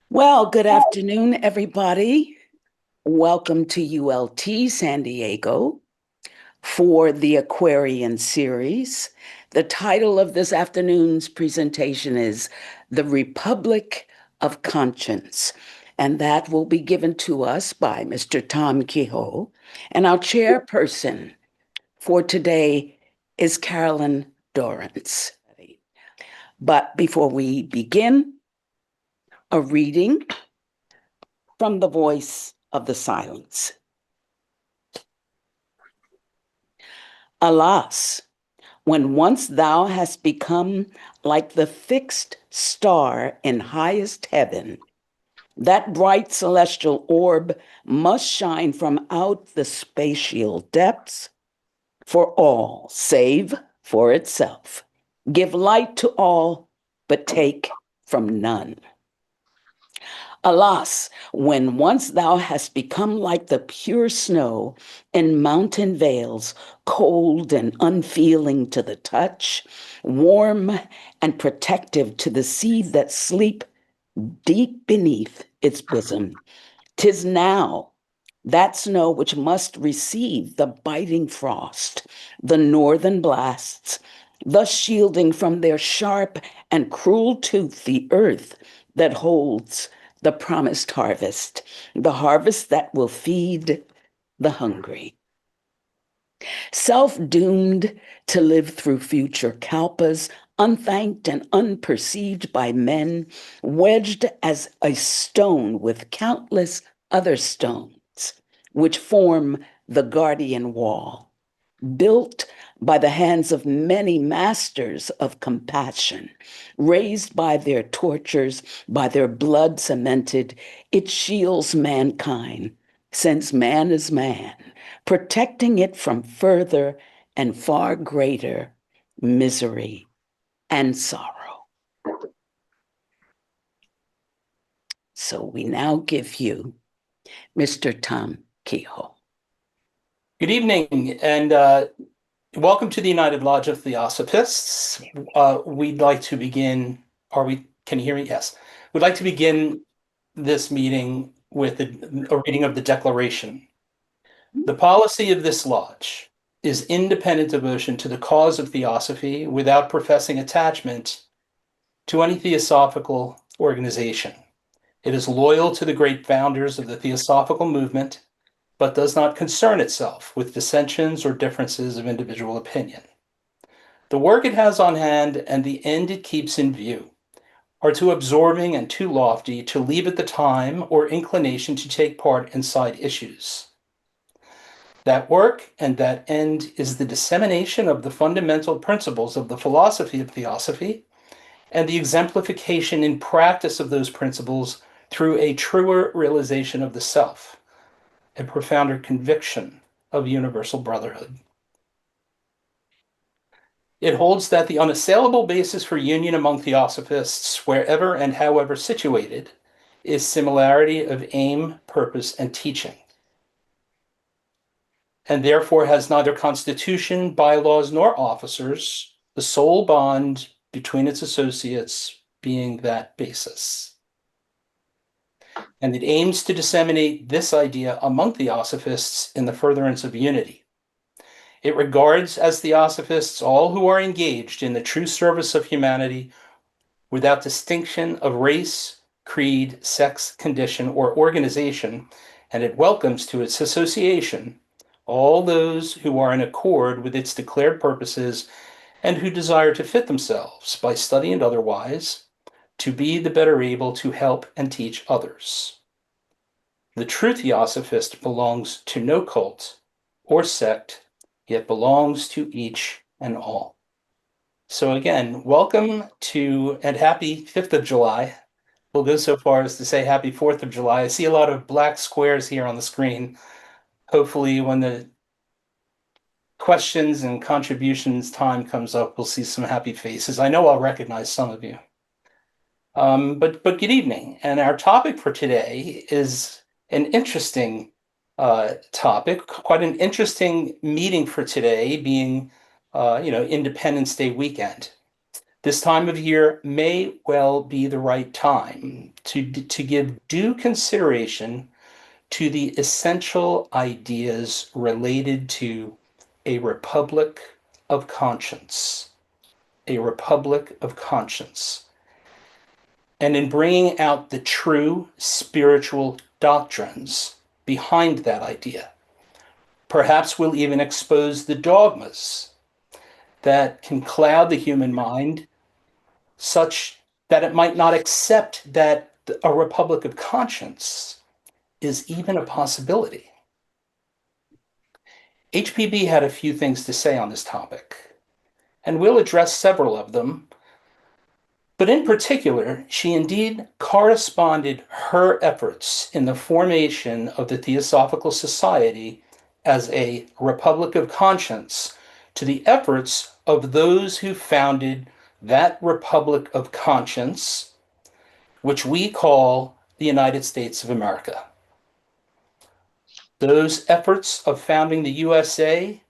Well, good afternoon, everybody. Welcome to ULT San Diego for the Aquarian series. The title of this afternoon's presentation is The Republic of Conscience, and that will be given to us by Mr. Tom Kehoe. And our chairperson for today is Carolyn Dorrance. But before we begin, a reading from the voice of the silence. Alas, when once thou hast become like the fixed star in highest heaven, that bright celestial orb must shine from out the spatial depths for all, save for itself. Give light to all, but take from none. Alas, when once thou hast become like the pure snow in mountain vales, cold and unfeeling to the touch, warm and protective to the seed that sleep deep beneath its bosom, 'tis now that snow which must receive the biting frost, the northern blasts, thus shielding from their sharp and cruel tooth the earth that holds the promised harvest, the harvest that will feed the hungry. Self-doomed to live through future kalpas, unthanked and unperceived by men, wedged as a stone with countless other stones, which form the guardian wall, built by the hands of many masters of compassion, raised by their tortures, by their blood cemented, it shields mankind, since man is man, protecting it from further and far greater misery and sorrow. So we now give you Mr. Tom Kehoe. Good evening, and welcome to the United Lodge of Theosophists. We'd like to begin, can you hear me? Yes. We'd like to begin this meeting with a reading of the Declaration. The policy of this lodge is independent devotion to the cause of Theosophy without professing attachment to any theosophical organization. It is loyal to the great founders of the Theosophical movement, but does not concern itself with dissensions or differences of individual opinion. The work it has on hand and the end it keeps in view are too absorbing and too lofty to leave it the time or inclination to take part in side issues. That work and that end is the dissemination of the fundamental principles of the philosophy of Theosophy and the exemplification in practice of those principles through a truer realization of the self, a profounder conviction of universal brotherhood. It holds that the unassailable basis for union among Theosophists, wherever and however situated, is similarity of aim, purpose, and teaching, and therefore has neither constitution, bylaws, nor officers, the sole bond between its associates being that basis. And it aims to disseminate this idea among Theosophists in the furtherance of unity. It regards as Theosophists all who are engaged in the true service of humanity without distinction of race, creed, sex, condition, or organization, and it welcomes to its association all those who are in accord with its declared purposes and who desire to fit themselves, by study and otherwise, to be the better able to help and teach others. The true Theosophist belongs to no cult or sect, yet belongs to each and all. So again, welcome to and happy 5th of July. We'll go so far as to say happy 4th of July. I see a lot of black squares here on the screen. Hopefully when the questions and contributions time comes up, we'll see some happy faces. I know I'll recognize some of you. But good evening. And our topic for today is an interesting topic, quite an interesting meeting for today, being Independence Day weekend. This time of year may well be the right time to give due consideration to the essential ideas related to a republic of conscience, a republic of conscience, and in bringing out the true spiritual doctrines behind that idea. Perhaps we'll even expose the dogmas that can cloud the human mind such that it might not accept that a republic of conscience is even a possibility. HPB had a few things to say on this topic, and we'll address several of them. But in particular, she indeed corresponded her efforts in the formation of the Theosophical Society as a republic of conscience to the efforts of those who founded that republic of conscience, which we call the United States of America. Those efforts of founding the USA,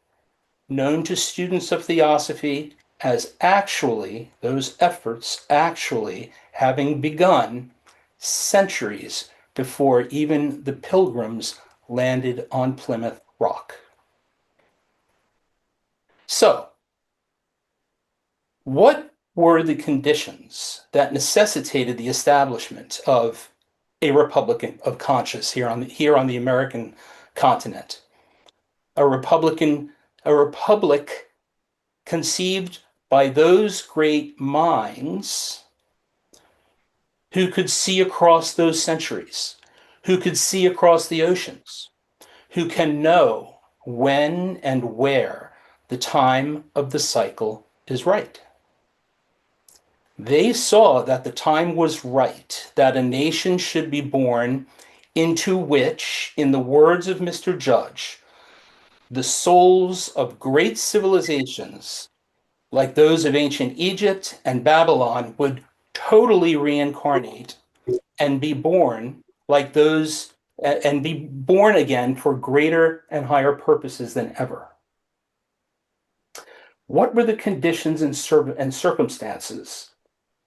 known to students of theosophy as those efforts actually having begun centuries before even the Pilgrims landed on Plymouth Rock. So, what were the conditions that necessitated the establishment of a republic of conscience here on the American continent? A republic conceived by those great minds who could see across those centuries, who could see across the oceans, who can know when and where the time of the cycle is right. They saw that the time was right, that a nation should be born into which, in the words of Mr. Judge, the souls of great civilizations like those of ancient Egypt and Babylon would totally reincarnate and be born like those and be born again for greater and higher purposes than ever. What were the conditions and circumstances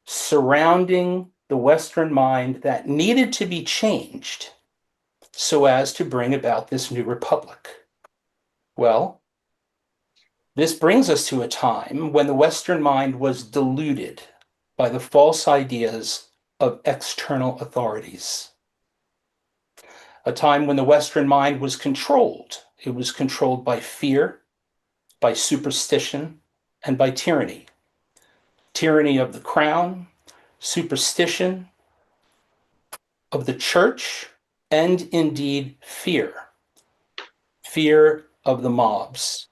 surrounding the Western mind that needed to be changed so as to bring about this new republic? Well, this brings us to a time when the Western mind was deluded by the false ideas of external authorities. A time when the Western mind was controlled. It was controlled by fear, by superstition, and by tyranny. Tyranny of the crown, superstition of the church, and indeed fear. Fear of the mobs.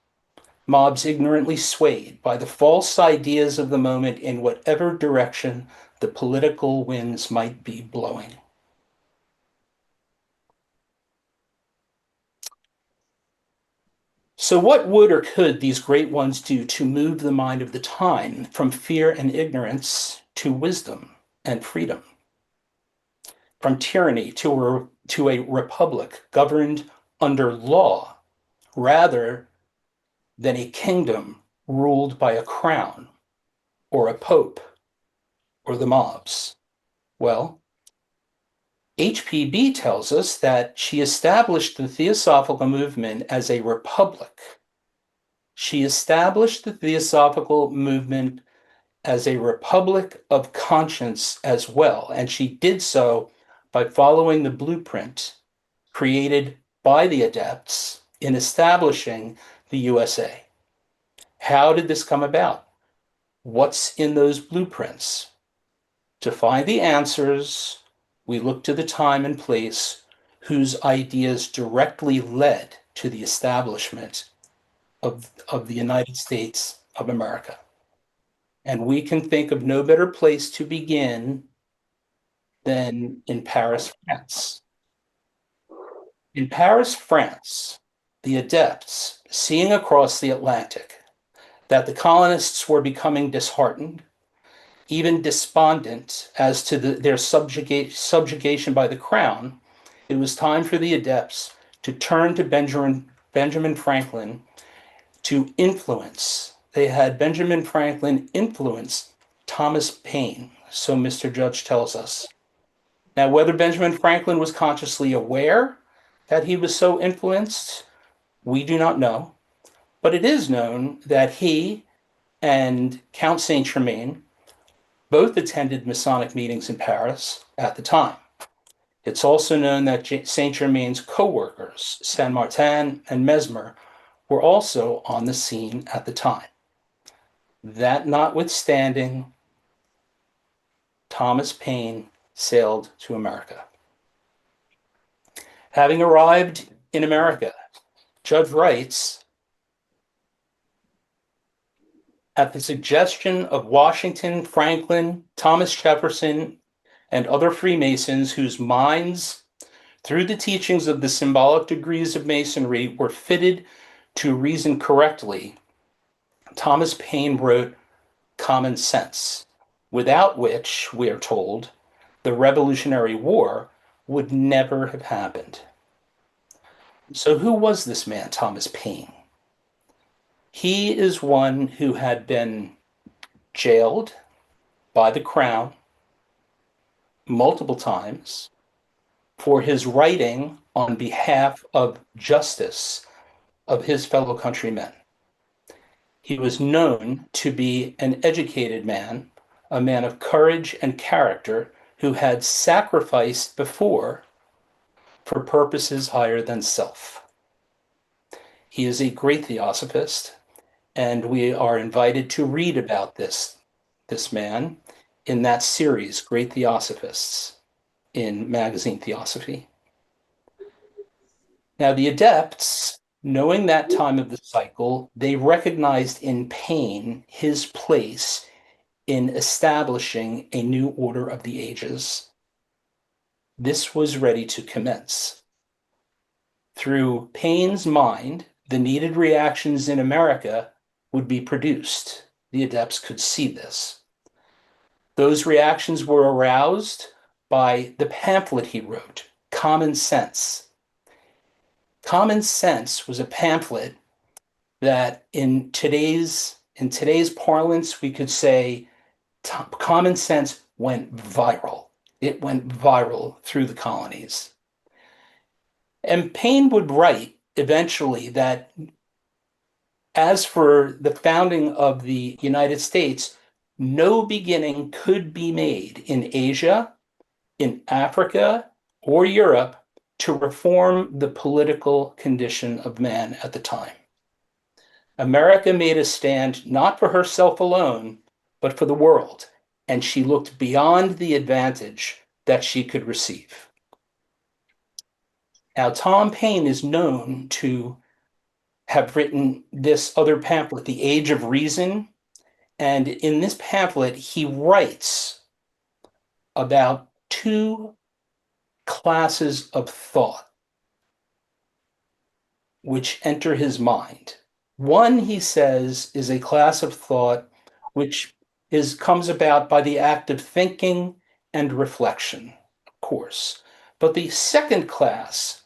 Mobs ignorantly swayed by the false ideas of the moment in whatever direction the political winds might be blowing. So what would or could these great ones do to move the mind of the time from fear and ignorance to wisdom and freedom? From tyranny to a republic governed under law rather than a kingdom ruled by a crown or a pope or the mobs? Well, HPB tells us that she established the Theosophical movement as a republic. She established the Theosophical movement as a republic of conscience as well, and she did so by following the blueprint created by the adepts in establishing the USA. How did this come about? What's in those blueprints? To find the answers, we look to the time and place whose ideas directly led to the establishment of the United States of America. And we can think of no better place to begin than in Paris, France. In Paris, France, the adepts, seeing across the Atlantic that the colonists were becoming disheartened, even despondent as to their subjugation by the crown, it was time for the adepts to turn to Benjamin Franklin to influence. They had Benjamin Franklin influence Thomas Paine, so Mr. Judge tells us. Now, whether Benjamin Franklin was consciously aware that he was so influenced, we do not know. But it is known that he and Count Saint Germain both attended Masonic meetings in Paris at the time. It's also known that Saint Germain's co-workers, Saint Martin and Mesmer, were also on the scene at the time. That notwithstanding, Thomas Paine sailed to America. Having arrived in America, Judge writes, at the suggestion of Washington, Franklin, Thomas Jefferson, and other Freemasons whose minds, through the teachings of the symbolic degrees of Masonry, were fitted to reason correctly, Thomas Paine wrote Common Sense, without which, we are told, the Revolutionary War would never have happened. So who was this man, Thomas Paine? He is one who had been jailed by the Crown multiple times for his writing on behalf of justice of his fellow countrymen. He was known to be an educated man, a man of courage and character who had sacrificed before for purposes higher than self. He is a great theosophist, and we are invited to read about this man in that series, Great Theosophists, in Magazine Theosophy. Now, the adepts, knowing that time of the cycle, they recognized in Paine his place in establishing a new order of the ages. This was ready to commence. Through Paine's mind, the needed reactions in America would be produced. The adepts could see this. Those reactions were aroused by the pamphlet he wrote, Common Sense. Common Sense was a pamphlet that in today's parlance, we could say Common Sense went viral. It went viral through the colonies. And Paine would write eventually that as for the founding of the United States, no beginning could be made in Asia, in Africa, or Europe to reform the political condition of man at the time. America made a stand not for herself alone, but for the world, and she looked beyond the advantage that she could receive. Now, Tom Paine is known to have written this other pamphlet, The Age of Reason, and in this pamphlet, he writes about two classes of thought which enter his mind. One, he says, is a class of thought which comes about by the act of thinking and reflection, of course. But the second class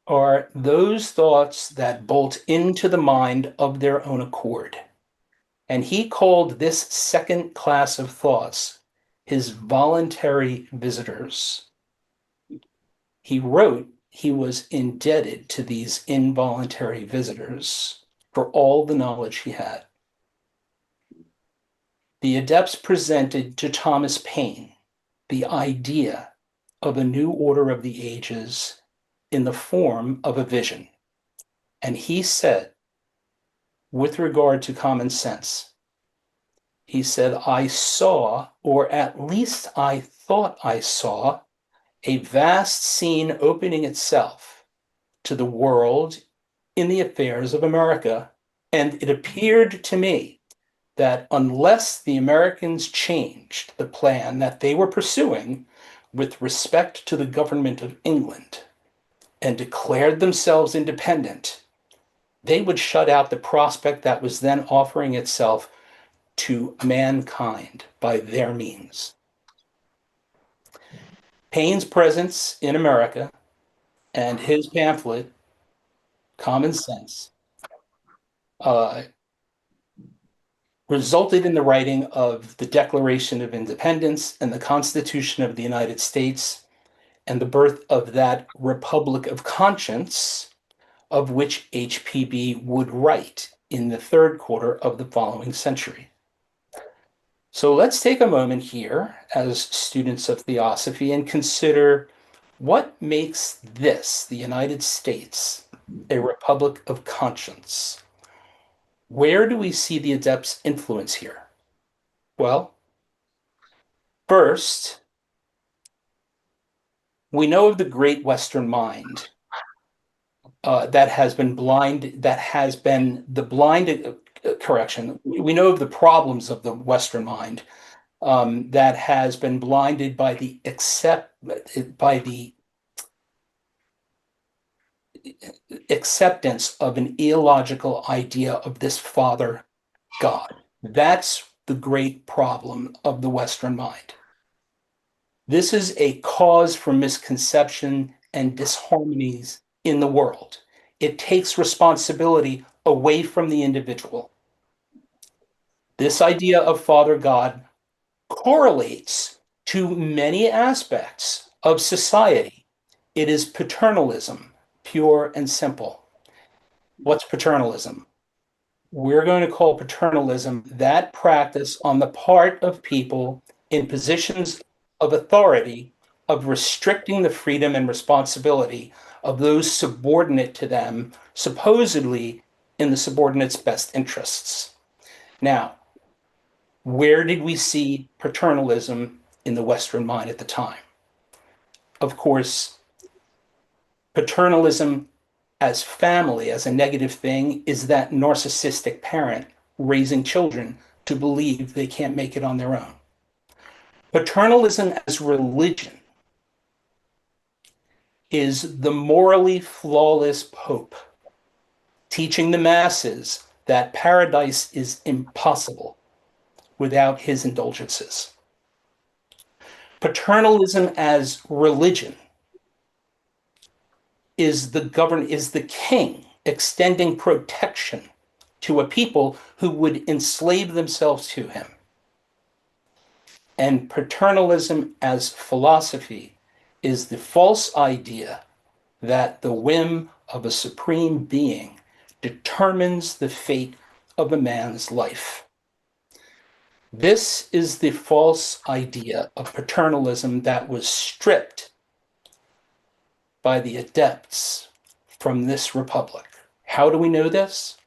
are those thoughts that bolt into the mind of their own accord. And he called this second class of thoughts his voluntary visitors. He wrote he was indebted to these involuntary visitors for all the knowledge he had. The adepts presented to Thomas Paine the idea of a new order of the ages in the form of a vision. And he said, with regard to Common Sense, he said, I saw, or at least I thought I saw, a vast scene opening itself to the world in the affairs of America. And it appeared to me that unless the Americans changed the plan that they were pursuing with respect to the government of England and declared themselves independent, they would shut out the prospect that was then offering itself to mankind by their means. Paine's presence in America and his pamphlet, Common Sense, resulted in the writing of the Declaration of Independence and the Constitution of the United States, and the birth of that Republic of Conscience, of which HPB would write in the third quarter of the following century. So let's take a moment here as students of theosophy and consider what makes this, the United States, a republic of conscience. Where do we see the adept's influence here? Well, first, we know of the great Western mind that has been correction. We know of the problems of the Western mind that has been blinded by the acceptance of an illogical idea of this Father God. That's the great problem of the Western mind. This is a cause for misconception and disharmonies in the world. It takes responsibility away from the individual. This idea of Father God correlates to many aspects of society. It is paternalism, pure and simple. What's paternalism? We're going to call paternalism that practice on the part of people in positions of authority of restricting the freedom and responsibility of those subordinate to them, supposedly in the subordinate's best interests. Now, where did we see paternalism in the Western mind at the time? Of course, paternalism as family, as a negative thing, is that narcissistic parent raising children to believe they can't make it on their own. Paternalism as religion is the morally flawless Pope teaching the masses that paradise is impossible without his indulgences. Paternalism as religion is the king extending protection to a people who would enslave themselves to him. And paternalism as philosophy is the false idea that the whim of a supreme being determines the fate of a man's life. This is the false idea of paternalism that was stripped by the adepts from this republic. How do we know this?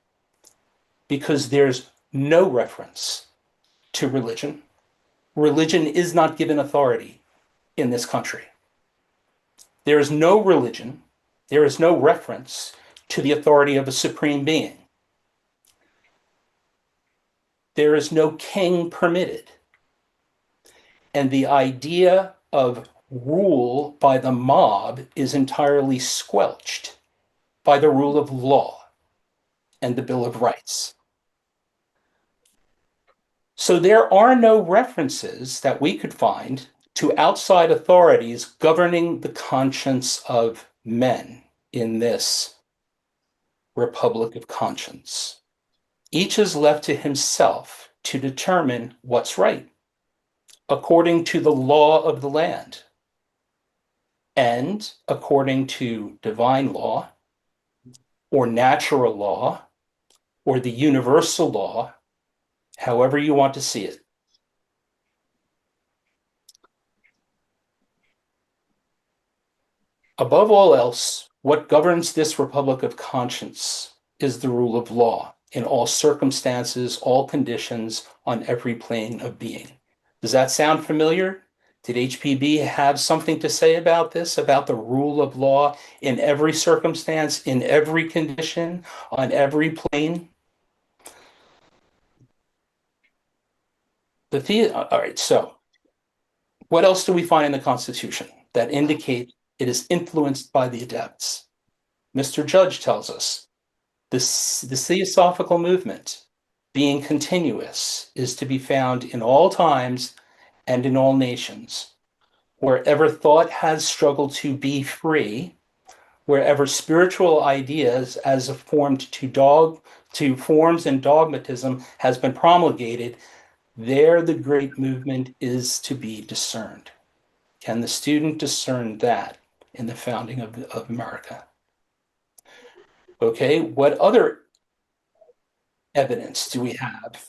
Because there's no reference to religion. Religion is not given authority in this country. There is no religion, there is no reference to the authority of a supreme being. There is no king permitted. And the idea of rule by the mob is entirely squelched by the rule of law and the Bill of Rights. So there are no references that we could find to outside authorities governing the conscience of men in this Republic of Conscience. Each is left to himself to determine what's right, according to the law of the land, and according to divine law, or natural law, or the universal law, however you want to see it. Above all else, what governs this Republic of Conscience is the rule of law in all circumstances, all conditions, on every plane of being. Does that sound familiar? Did HPB have something to say about this, about the rule of law in every circumstance, in every condition, on every plane? All right, so what else do we find in the Constitution that indicates it is influenced by the adepts? Mr. Judge tells us the Theosophical movement, being continuous, is to be found in all times and in all nations. Wherever thought has struggled to be free, wherever spiritual ideas as formed to to forms and dogmatism has been promulgated, there the great movement is to be discerned. Can the student discern that in the founding of America? Okay, what other evidence do we have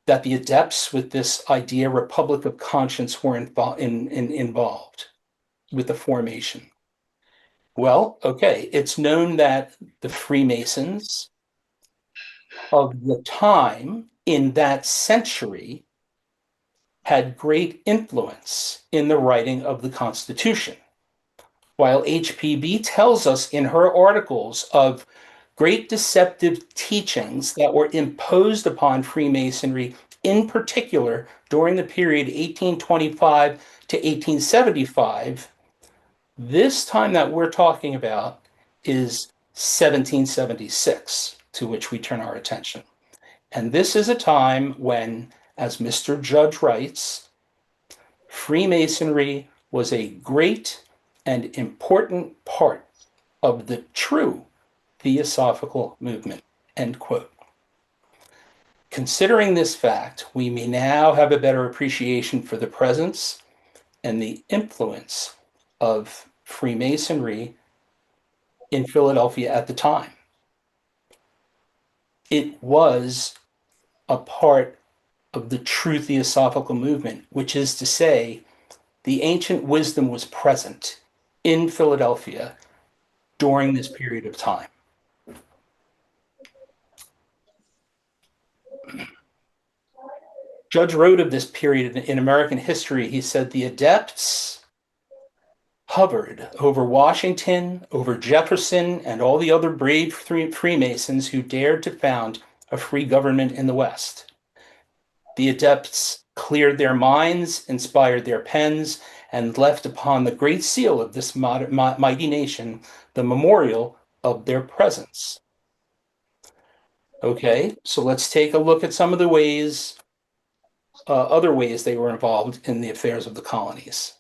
that the adepts with this idea, Republic of Conscience, were involved with the formation? Well, okay, it's known that the Freemasons of the time in that century had great influence in the writing of the Constitution. While HPB tells us in her articles of great deceptive teachings that were imposed upon Freemasonry, in particular during the period 1825 to 1875, this time that we're talking about is 1776, to which we turn our attention. And this is a time when, as Mr. Judge writes, Freemasonry was a great and important part of the true Theosophical movement, end quote. Considering this fact, we may now have a better appreciation for the presence and the influence of Freemasonry in Philadelphia at the time. It was a part of the true Theosophical movement, which is to say, the ancient wisdom was present in Philadelphia during this period of time. Judge wrote of this period in American history. He said, the adepts hovered over Washington, over Jefferson, and all the other brave Freemasons who dared to found a free government in the West. The adepts cleared their minds, inspired their pens, and left upon the great seal of this mighty nation the memorial of their presence. Okay, so let's take a look at some of the ways, other ways they were involved in the affairs of the colonies.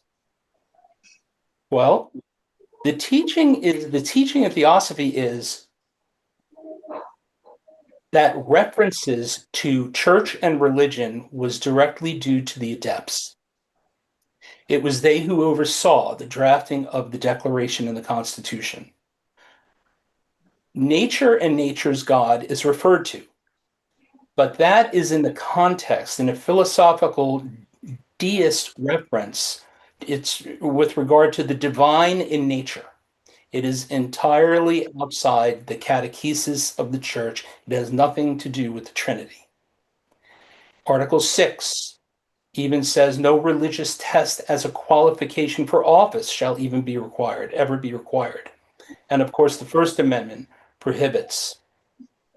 Well, the teaching of Theosophy is that references to church and religion was directly due to the adepts. It was they who oversaw the drafting of the Declaration and the Constitution. Nature and nature's God is referred to, but that is in the context, in a philosophical deist reference. It's with regard to the divine in nature. It is entirely outside the catechesis of the church. It has nothing to do with the Trinity. Article 6 even says no religious test as a qualification for office shall even be required, ever be required. And of course, the First Amendment prohibits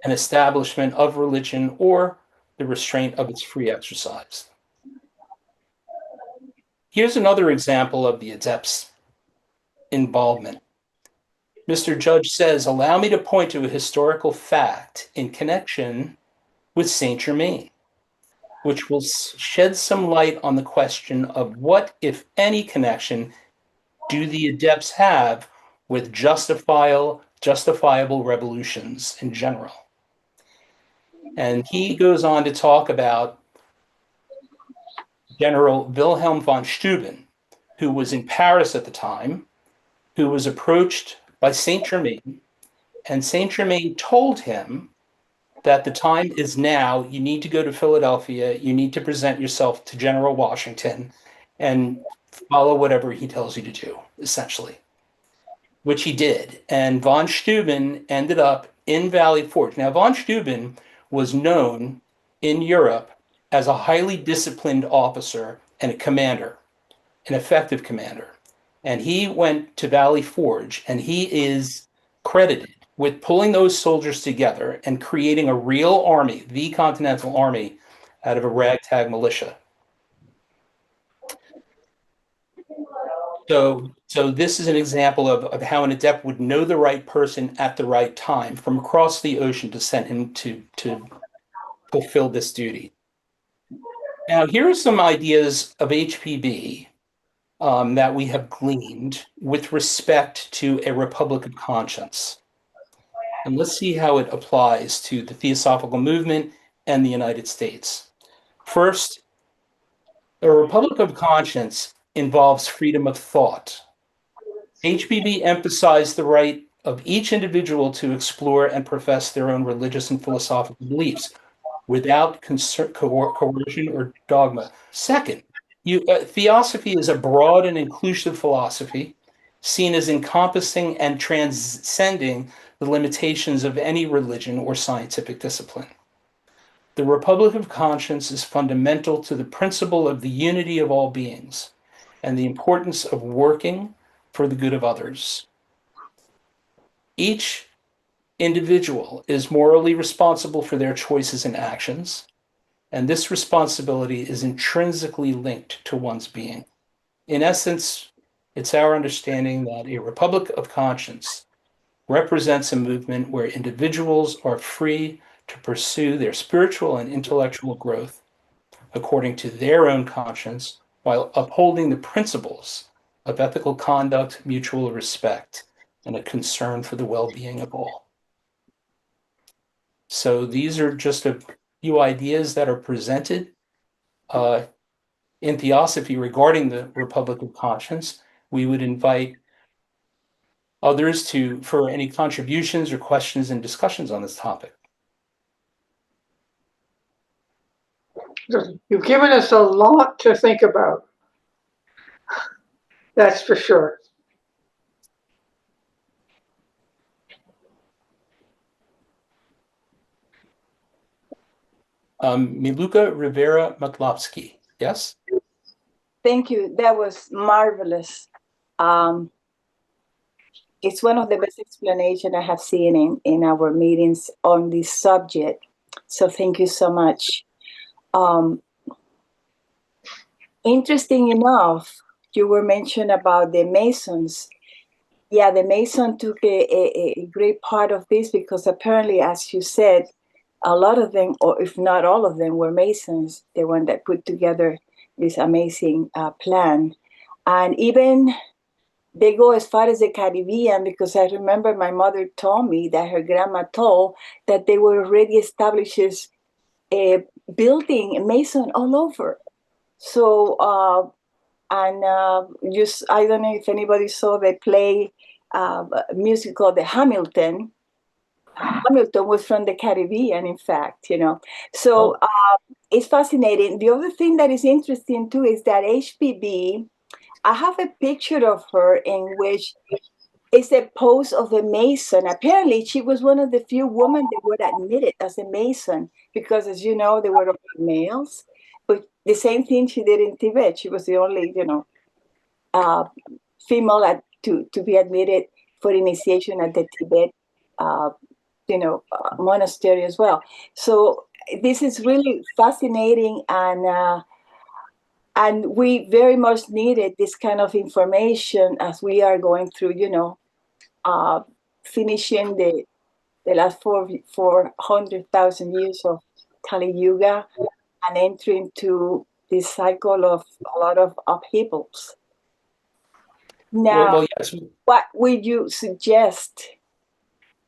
an establishment of religion or the restraint of its free exercise. Here's another example of the adepts' involvement. Mr. Judge says, allow me to point to a historical fact in connection with Saint Germain, which will shed some light on the question of what, if any, connection do the adepts have with justifiable revolutions in general. And he goes on to talk about General Wilhelm von Steuben, who was in Paris at the time, who was approached by Saint Germain, and Saint Germain told him that the time is now, you need to go to Philadelphia, you need to present yourself to General Washington and follow whatever he tells you to do, essentially, which he did. And von Steuben ended up in Valley Forge. Now, von Steuben was known in Europe as a highly disciplined officer and a commander, an effective commander. And he went to Valley Forge, and he is credited with pulling those soldiers together and creating a real army, the Continental Army, out of a ragtag militia. So this is an example of how an adept would know the right person at the right time from across the ocean to send him to fulfill this duty. Now, here are some ideas of HPB that we have gleaned with respect to a Republic of Conscience. And let's see how it applies to the Theosophical movement and the United States. First, a republic of conscience involves freedom of thought. HPB emphasized the right of each individual to explore and profess their own religious and philosophical beliefs without coercion or dogma. Second, theosophy is a broad and inclusive philosophy seen as encompassing and transcending the limitations of any religion or scientific discipline. The Republic of Conscience is fundamental to the principle of the unity of all beings and the importance of working for the good of others. Each individual is morally responsible for their choices and actions, and this responsibility is intrinsically linked to one's being. In essence, it's our understanding that a republic of conscience represents a movement where individuals are free to pursue their spiritual and intellectual growth according to their own conscience while upholding the principles of ethical conduct, mutual respect, and a concern for the well-being of all. So these are just a few ideas that are presented in Theosophy regarding the Republic of Conscience. We would invite others for any contributions or questions and discussions on this topic. You've given us a lot to think about. That's for sure. Miluka Rivera Matlopsky, yes? Thank you. That was marvelous. It's one of the best explanations I have seen in our meetings on this subject. So thank you so much. Interesting enough, you were mentioning about the Masons. Yeah, the Mason took a great part of this because apparently, as you said, a lot of them, or if not all of them, were Masons, the one that put together this amazing plan. And even they go as far as the Caribbean, because I remember my mother told me that her grandma told that they were already established a building Mason all over. So, just I don't know if anybody saw the play, musical, The Hamilton. Hamilton was from the Caribbean, in fact, So it's fascinating. The other thing that is interesting too is that HPB, I have a picture of her in which it's a pose of a Mason. Apparently, she was one of the few women that were admitted as a Mason because, as you know, they were all males. But the same thing she did in Tibet. She was the only, female to be admitted for initiation at the Tibet, monastery as well. So this is really fascinating, and we very much needed this kind of information as we are going through, finishing the last 400,000 years of Kali Yuga and entering to this cycle of a lot of upheavals. Now, yes. What would you suggest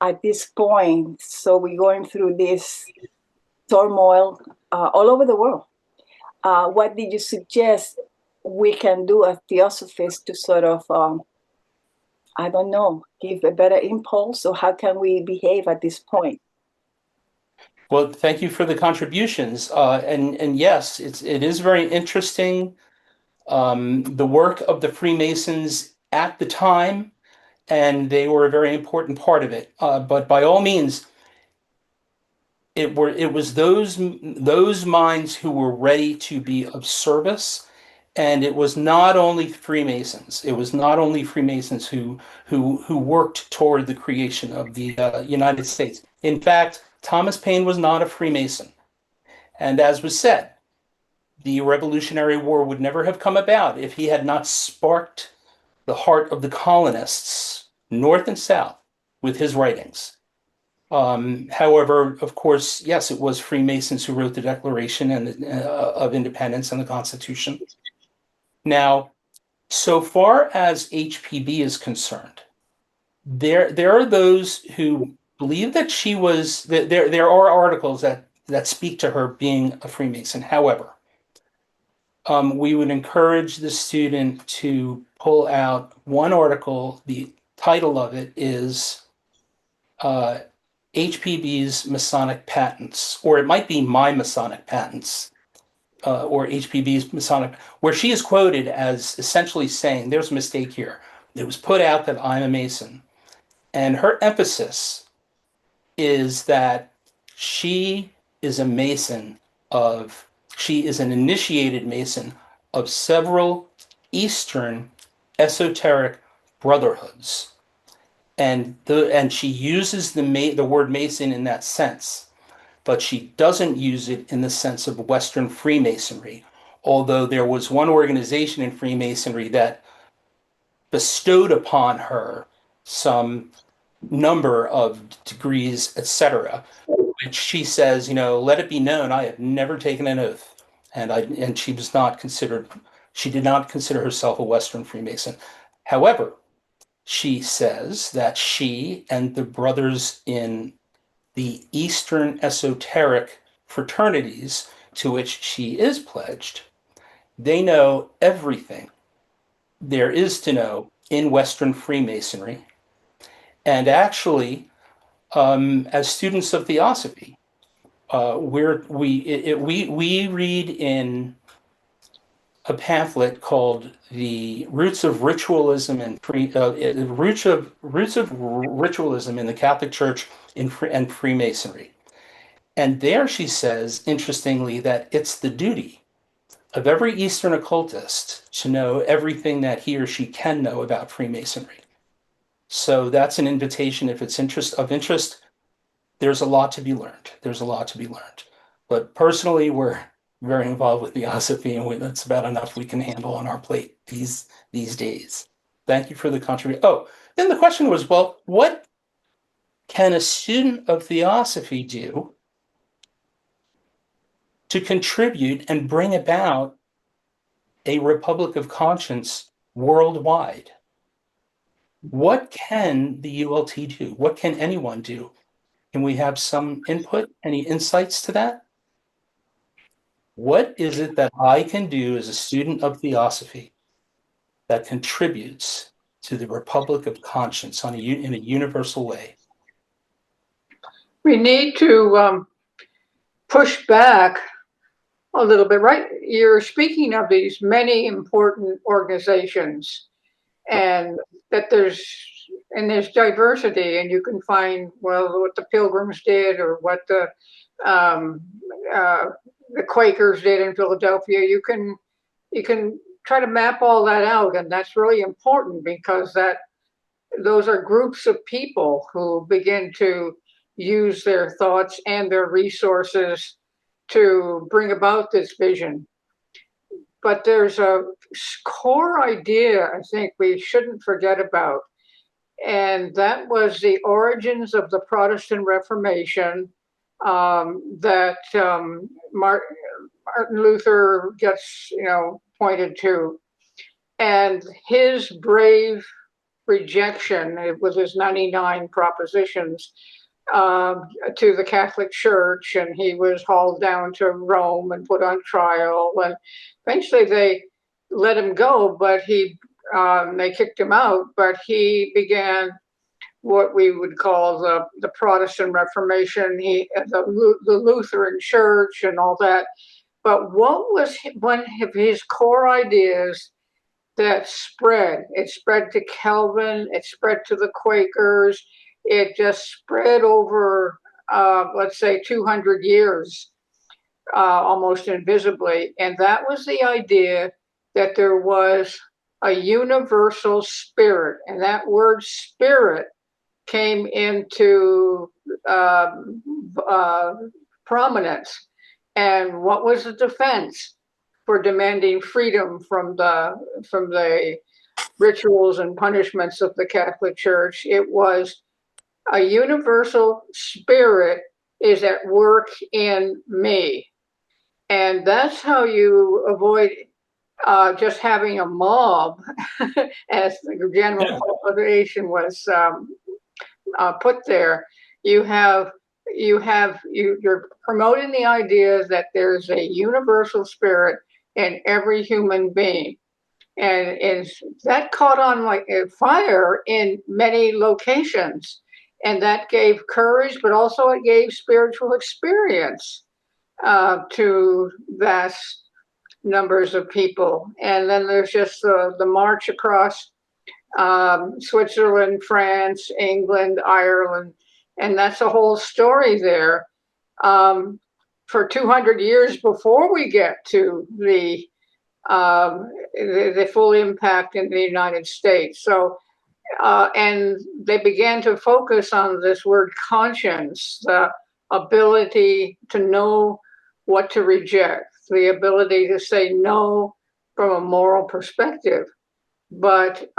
at this point? So we're going through this turmoil all over the world. What did you suggest we can do as theosophists to sort of, give a better impulse? Or how can we behave at this point? Well, thank you for the contributions. And yes, it is very interesting, the work of the Freemasons at the time, and they were a very important part of it. But by all means, it was those minds who were ready to be of service, and it was not only Freemasons. It was not only Freemasons who worked toward the creation of the United States. In fact, Thomas Paine was not a Freemason, and as was said, the Revolutionary War would never have come about if he had not sparked the heart of the colonists, North and South, with his writings. However, of course, yes, it was Freemasons who wrote the Declaration of Independence and the Constitution. Now, so far as HPB is concerned, there are those who believe that she was, there are articles that speak to her being a Freemason. However, we would encourage the student to pull out one article. The title of it is HPB's Masonic Patents, or it might be My Masonic Patents, or HPB's Masonic, where she is quoted as essentially saying, there's a mistake here. It was put out that I'm a Mason. And her emphasis is that she is a Mason she is an initiated Mason of several Eastern esoteric brotherhoods. And she uses the word Mason in that sense, but she doesn't use it in the sense of Western Freemasonry, although there was one organization in Freemasonry that bestowed upon her some number of degrees, etc., which she says, let it be known, I have never taken an oath, and she was not considered. She did not consider herself a Western Freemason. However, she says that she and the brothers in the Eastern esoteric fraternities to which she is pledged, they know everything there is to know in Western Freemasonry. And actually, as students of Theosophy, we read in a pamphlet called "The Roots of Ritualism and Roots of Ritualism in the Catholic Church and Freemasonry," and there she says, interestingly, that it's the duty of every Eastern occultist to know everything that he or she can know about Freemasonry. So that's an invitation. If it's of interest, there's a lot to be learned. There's a lot to be learned. But personally, we're very involved with Theosophy, and that's about enough we can handle on our plate these days. Thank you for the contribution. Oh, then the question was, well, what can a student of Theosophy do to contribute and bring about a republic of conscience worldwide? What can the ULT do? What can anyone do? Can we have some input? Any insights to that? What is it that I can do as a student of Theosophy that contributes to the republic of conscience in a universal way? We need to push back a little bit, right? You're speaking of these many important organizations, and that there's diversity, and you can find, well, what the Pilgrims did, or what the Quakers did in Philadelphia. You can try to map all that out, and that's really important, because those are groups of people who begin to use their thoughts and their resources to bring about this vision. But there's a core idea I think we shouldn't forget about, and that was the origins of the Protestant Reformation, that Martin Luther gets, pointed to, and his brave rejection with his 99 propositions to the Catholic Church, and he was hauled down to Rome and put on trial, and eventually they let him go, but they kicked him out, but he began what we would call the Protestant Reformation, the Lutheran Church and all that. But what was one of his core ideas that spread? It spread to Calvin, it spread to the Quakers, it just spread over, let's say, 200 years, almost invisibly. And that was the idea that there was a universal spirit. And that word spirit came into prominence. And what was the defense for demanding freedom from the rituals and punishments of the Catholic Church? It was a universal spirit is at work in me. And that's how you avoid just having a mob, as the general population was put there. you're promoting the idea that there's a universal spirit in every human being. And that caught on like a fire in many locations. And that gave courage, but also it gave spiritual experience to vast numbers of people. And then there's just the march across Switzerland, France, England, Ireland, and that's a whole story there. For 200 years before we get to the full impact in the United States. So, and they began to focus on this word conscience, the ability to know what to reject, the ability to say no from a moral perspective. But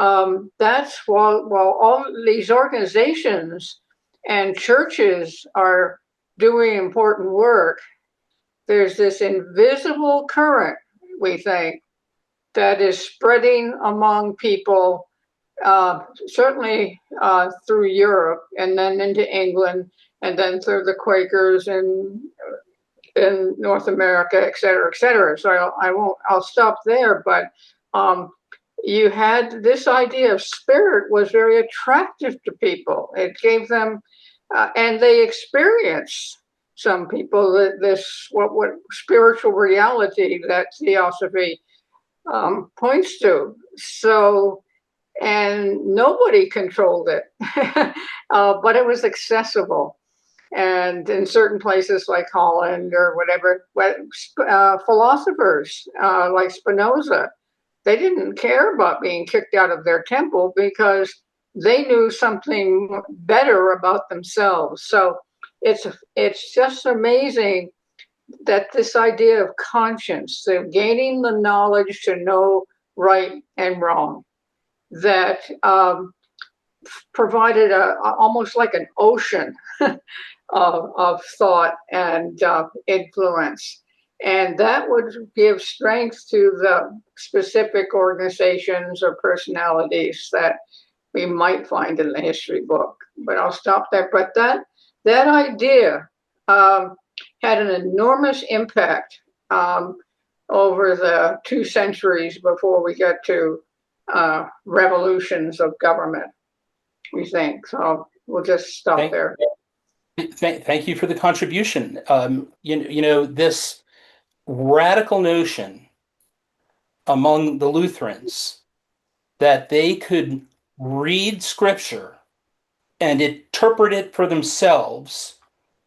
that's while all these organizations and churches are doing important work, there's this invisible current, we think, that is spreading among people, certainly through Europe and then into England and then through the Quakers in North America, et cetera, et cetera. So I'll stop there. But you had this idea of spirit was very attractive to people. It gave them, and they experienced, some people, this what spiritual reality that Theosophy points to. So, and nobody controlled it, but it was accessible. And in certain places like Holland or whatever, philosophers like Spinoza, they didn't care about being kicked out of their temple because they knew something better about themselves. So it's just amazing that this idea of conscience, the gaining the knowledge to know right and wrong, that provided almost like an ocean of thought and influence. And that would give strength to the specific organizations or personalities that we might find in the history book. But I'll stop there. But that idea had an enormous impact over the 2 centuries before we get to revolutions of government, we think. So we'll just stop there. Thank you for the contribution. You know, this radical notion among the Lutherans that they could read scripture and interpret it for themselves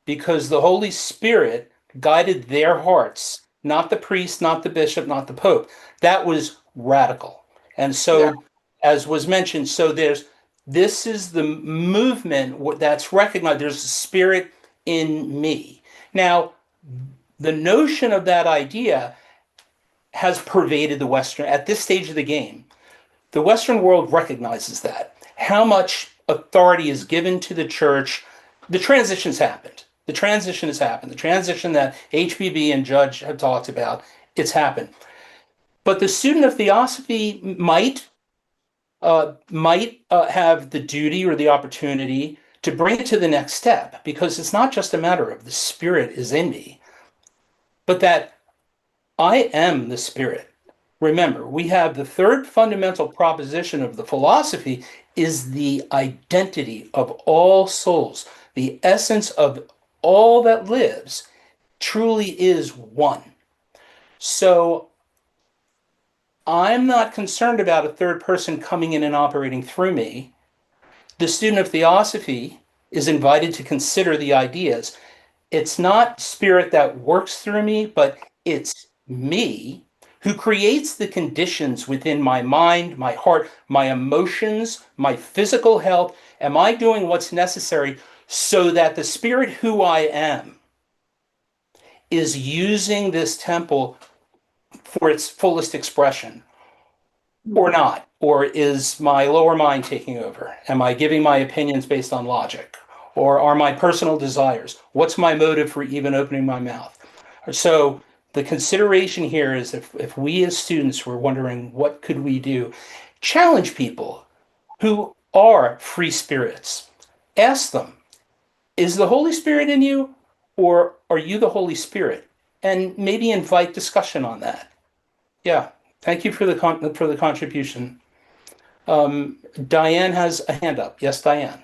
because the Holy Spirit guided their hearts, not the priest, not the bishop, not the pope. That was radical. And so, as was mentioned, so this is the movement that's recognized. There's a spirit in me. Now, the notion of that idea has pervaded the Western, at this stage of the game, the Western world recognizes that. How much authority is given to the church. The transition's happened. The transition has happened. The transition that HBB and Judge have talked about, it's happened. But the student of Theosophy might have the duty or the opportunity to bring it to the next step, because it's not just a matter of the spirit is in me, but that I am the spirit. Remember, we have the third fundamental proposition of the philosophy is the identity of all souls. The essence of all that lives truly is one. So I'm not concerned about a third person coming in and operating through me. The student of Theosophy is invited to consider the ideas. It's not spirit that works through me, but it's me who creates the conditions within my mind, my heart, my emotions, my physical health. Am I doing what's necessary so that the spirit who I am is using this temple for its fullest expression or not? Or is my lower mind taking over? Am I giving my opinions based on logic? Or are my personal desires? What's my motive for even opening my mouth? So the consideration here is if we as students were wondering what could we do, challenge people who are free spirits. Ask them, is the Holy Spirit in you, or are you the Holy Spirit? And maybe invite discussion on that. Yeah, thank you for the contribution. Diane has a hand up. Yes, Diane.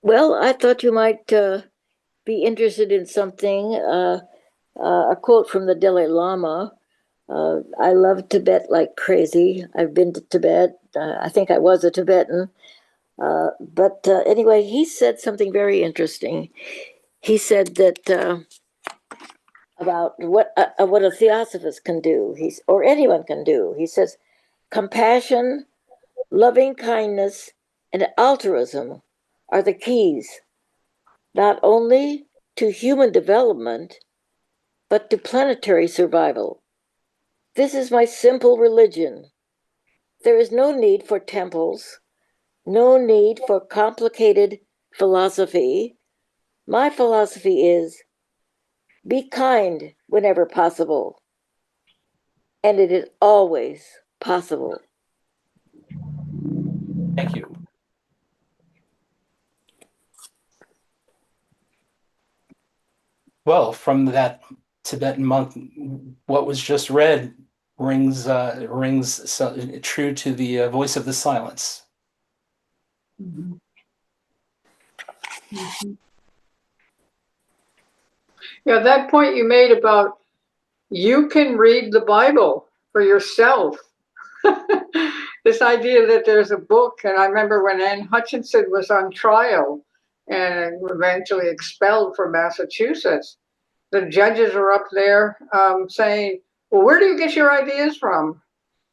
Well, I thought you might be interested in something. A quote from the Dalai Lama. I love Tibet like crazy. I've been to Tibet. I think I was a Tibetan. But anyway, he said something very interesting. He said that about what a theosophist can do, or anyone can do. He says, compassion, loving kindness, and altruism are the keys, not only to human development, but to planetary survival. This is my simple religion. There is no need for temples, no need for complicated philosophy. My philosophy is be kind whenever possible, and it is always possible. Thank you. Well, from that Tibetan monk, what was just read rings true to the voice of the silence. Mhm. Mhm. Yeah, that point you made about you can read the Bible for yourself. This idea that there's a book, and I remember when Anne Hutchinson was on trial and eventually expelled from Massachusetts, the judges were up there saying, well, where do you get your ideas from?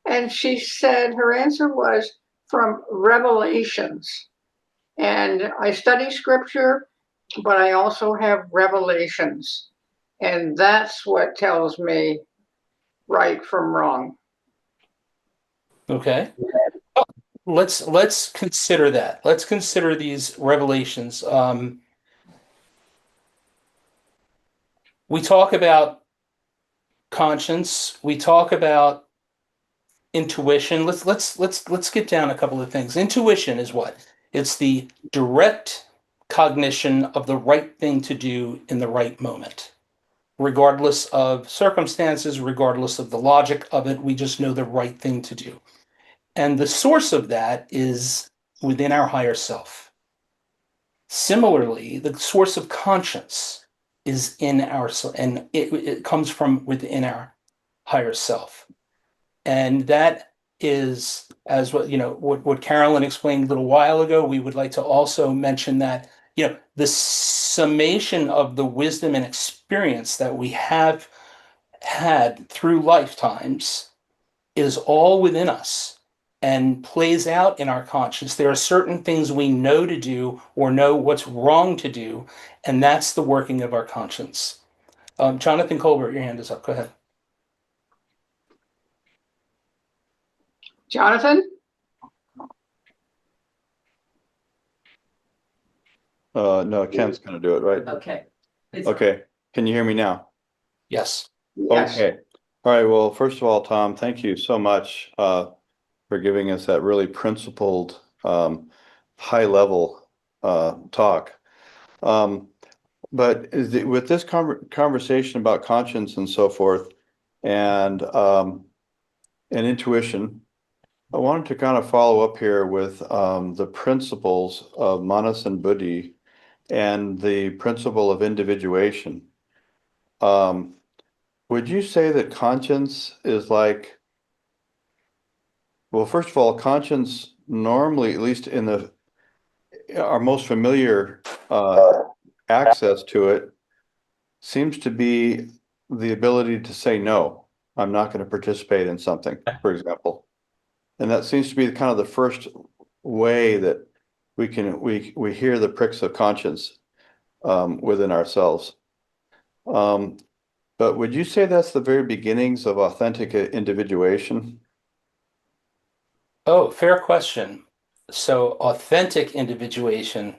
And she said her answer was from revelations. And I study scripture, but I also have revelations. And that's what tells me right from wrong. Okay. Let's consider that. Let's consider these revelations. We talk about conscience. We talk about intuition. Let's get down a couple of things. Intuition is what? It's the direct cognition of the right thing to do in the right moment, regardless of circumstances, regardless of the logic of it. We just know the right thing to do. And the source of that is within our higher self. Similarly, the source of conscience is in our, and it comes from within our higher self. And that is, as what Carolyn explained a little while ago, we would like to also mention that, the summation of the wisdom and experience that we have had through lifetimes is all within us and plays out in our conscience. There are certain things we know to do or know what's wrong to do, and that's the working of our conscience. Jonathan Colbert, your hand is up. Go ahead. Jonathan? No, Ken's gonna do it, right? Okay. Okay, can you hear me now? Yes. Yes. Okay, all right, well, first of all, Tom, thank you so much for giving us that really principled, high level talk. But with this conversation about conscience and so forth, and intuition, I wanted to kind of follow up here with the principles of Manas and Buddhi and the principle of individuation. Would you say that conscience is like, well, first of all, conscience normally, at least in our most familiar access to it, seems to be the ability to say no. I'm not going to participate in something, for example. And that seems to be kind of the first way that we hear the pricks of conscience within ourselves. But would you say that's the very beginnings of authentic individuation? Oh, fair question. So authentic individuation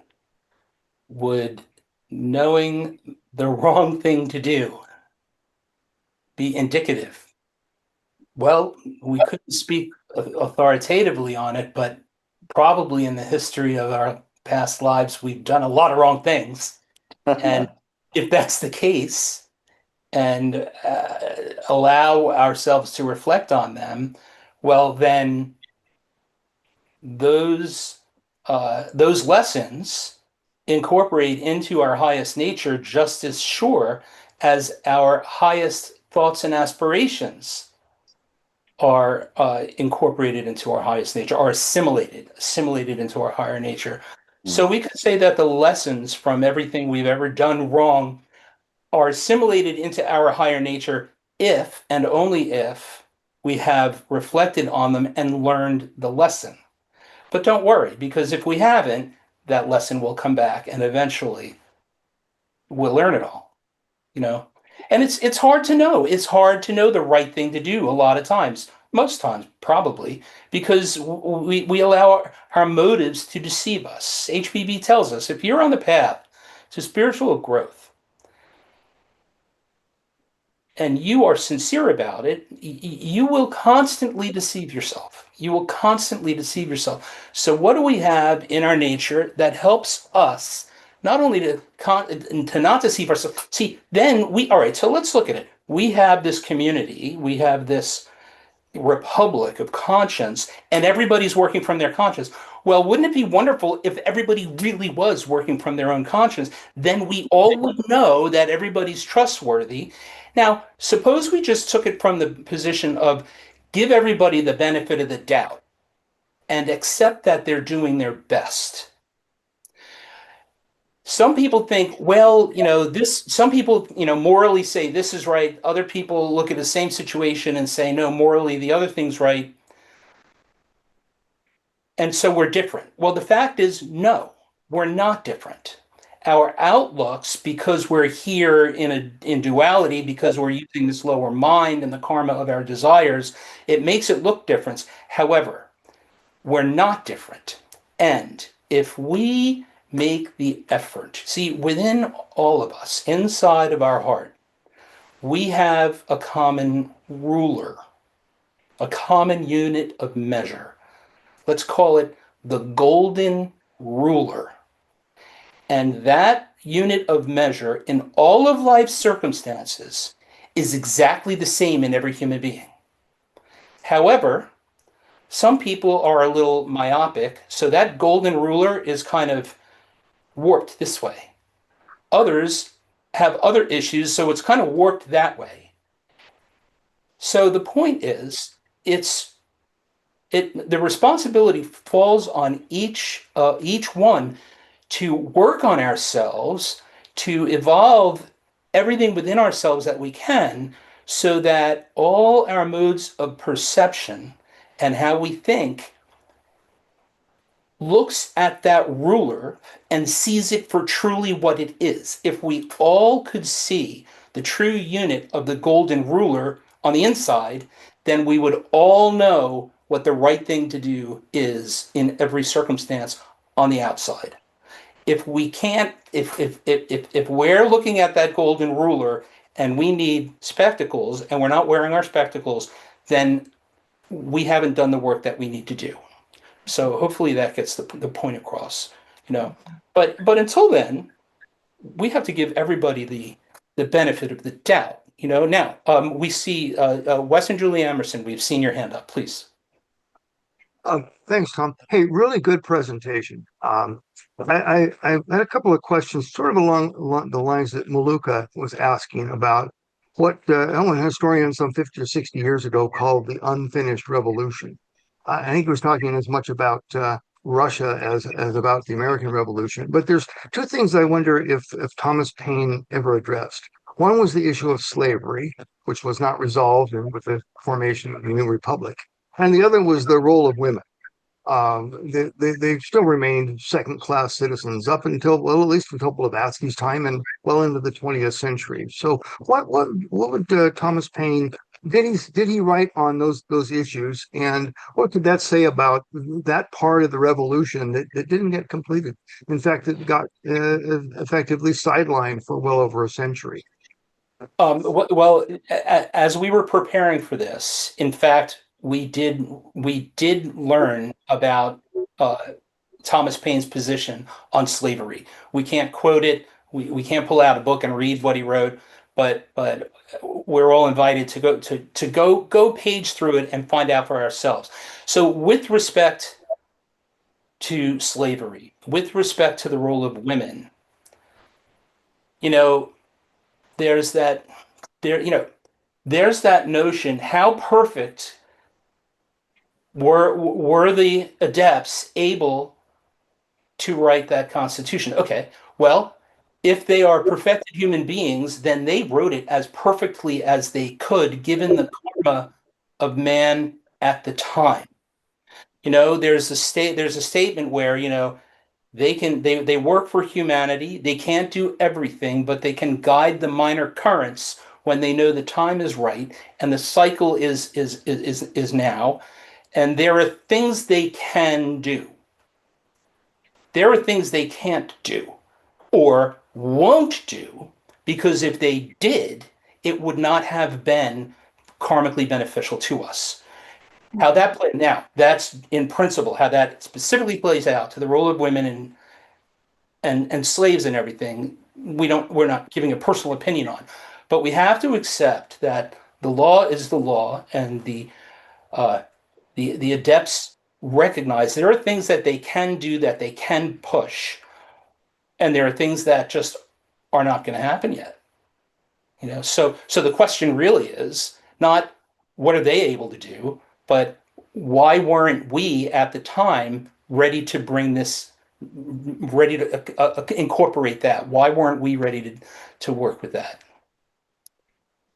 would knowing the wrong thing to do be indicative? Well, we couldn't speak authoritatively on it, but probably in the history of our past lives we've done a lot of wrong things. And if that's the case, and allow ourselves to reflect on them, well, then those lessons incorporate into our highest nature just as sure as our highest thoughts and aspirations are incorporated into our highest nature, are assimilated into our higher nature. So we could say that the lessons from everything we've ever done wrong are assimilated into our higher nature if and only if we have reflected on them and learned the lesson. But don't worry, because if we haven't, that lesson will come back and eventually we'll learn it all, you know? And it's hard to know. It's hard to know the right thing to do a lot of times, most times probably, because we allow our motives to deceive us. HPB tells us if you're on the path to spiritual growth and you are sincere about it, you will constantly deceive yourself. You will constantly deceive yourself. So what do we have in our nature that helps us not only to not deceive ourselves? See, then all right, so let's look at it. We have this community, we have this republic of conscience, and everybody's working from their conscience. Well, wouldn't it be wonderful if everybody really was working from their own conscience? Then we all would know that everybody's trustworthy. Now, suppose we just took it from the position of give everybody the benefit of the doubt and accept that they're doing their best. Some people think, well, some people, morally say this is right. Other people look at the same situation and say, no, morally, the other thing's right. And so we're different. Well, the fact is, no, we're not different. Our outlooks, because we're here in duality, because we're using this lower mind and the karma of our desires, it makes it look different. However, we're not different. And if we make the effort, see, within all of us, inside of our heart, we have a common ruler, a common unit of measure. Let's call it the golden ruler. And that unit of measure in all of life's circumstances is exactly the same in every human being. However, some people are a little myopic, so that golden ruler is kind of warped this way. Others have other issues, so it's kind of warped that way. So the point is, the responsibility falls on each one to work on ourselves, to evolve everything within ourselves that we can, so that all our modes of perception and how we think looks at that ruler and sees it for truly what it is. If we all could see the true unit of the golden ruler on the inside, then we would all know what the right thing to do is in every circumstance on the outside. If we can't, if we're looking at that golden ruler and we need spectacles and we're not wearing our spectacles, then we haven't done the work that we need to do. So hopefully that gets the point across, But until then, we have to give everybody the benefit of the doubt, Now, we see Wes and Julie Emerson. We've seen your hand up, please. Thanks, Tom. Hey, really good presentation. I had a couple of questions, sort of along the lines that Maluka was asking about what a historian some 50 or 60 years ago called the unfinished revolution. I think he was talking as much about Russia as about the American Revolution. But there's two things I wonder if Thomas Paine ever addressed. One was the issue of slavery, which was not resolved with the formation of the new republic. And the other was the role of women. They still remained second-class citizens up until, well, at least until Blavatsky's time and well into the 20th century. So what would Thomas Paine, did he write on those issues, and what could that say about that part of the revolution that didn't get completed? In fact, it got effectively sidelined for well over a century. Well, as we were preparing for this, in fact, we did learn about Thomas Paine's position on slavery. We can't quote it. We can't pull out a book and read what he wrote, but we're all invited to go page through it and find out for ourselves. So with respect to slavery, with respect to the role of women, you know, there's that there's that notion, how perfect were the adepts able to write that Constitution? Okay, well, if they are perfected human beings, then they wrote it as perfectly as they could, given the karma of man at the time. You know, there's a statement where, you know, they work for humanity. They can't do everything, but they can guide the minor currents when they know the time is right and the cycle is now. And there are things they can do. There are things they can't do or won't do, because if they did, it would not have been karmically beneficial to us. How that play now, that's in principle how that specifically plays out to the role of women and slaves and everything. We're not giving a personal opinion on, but we have to accept that the law is the law, and the adepts recognize there are things that they can do, that they can push, and there are things that just are not going to happen yet. You know, so the question really is not what are they able to do, but why weren't we at the time ready to bring this, ready to incorporate that? Why weren't we ready to work with that?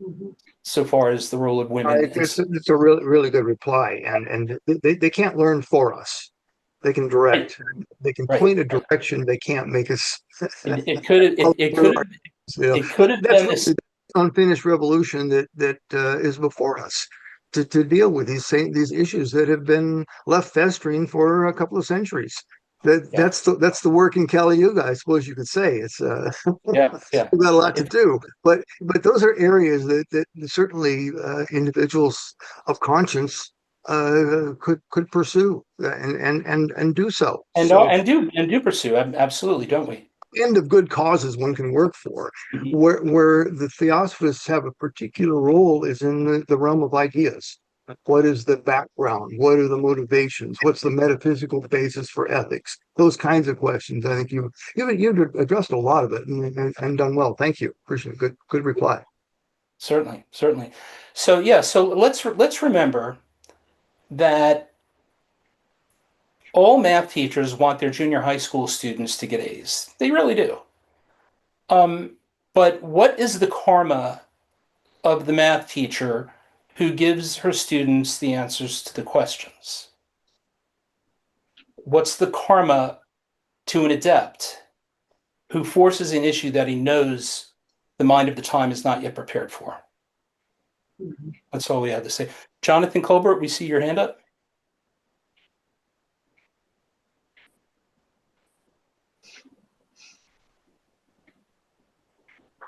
Mhm. So far as the role of women. It's a really, really good reply, and they can't learn for us. They can direct. They can Right. point a direction. They can't make us. It could have You know, it could have that's been this. the unfinished revolution that is before us to deal with these issues that have been left festering for a couple of centuries. That's the work in Kali Yuga, I suppose you could say. It's Yeah. we've got a lot to do, but those are areas that certainly individuals of conscience could pursue and do so. And do pursue. Absolutely, don't we? End of good causes one can work for. Mhm. Where the theosophists have a particular role is in the realm of ideas. What is the background? What are the motivations? What's the metaphysical basis for ethics? Those kinds of questions. I think you've addressed a lot of it and done well. Thank you. Appreciate it. Good reply. Certainly. So yeah, so let's remember that all math teachers want their junior high school students to get A's. They really do. But what is the karma of the math teacher who gives her students the answers to the questions? What's the karma to an adept who forces an issue that he knows the mind of the time is not yet prepared for? That's all we have to say. Jonathan Colbert, we see your hand up.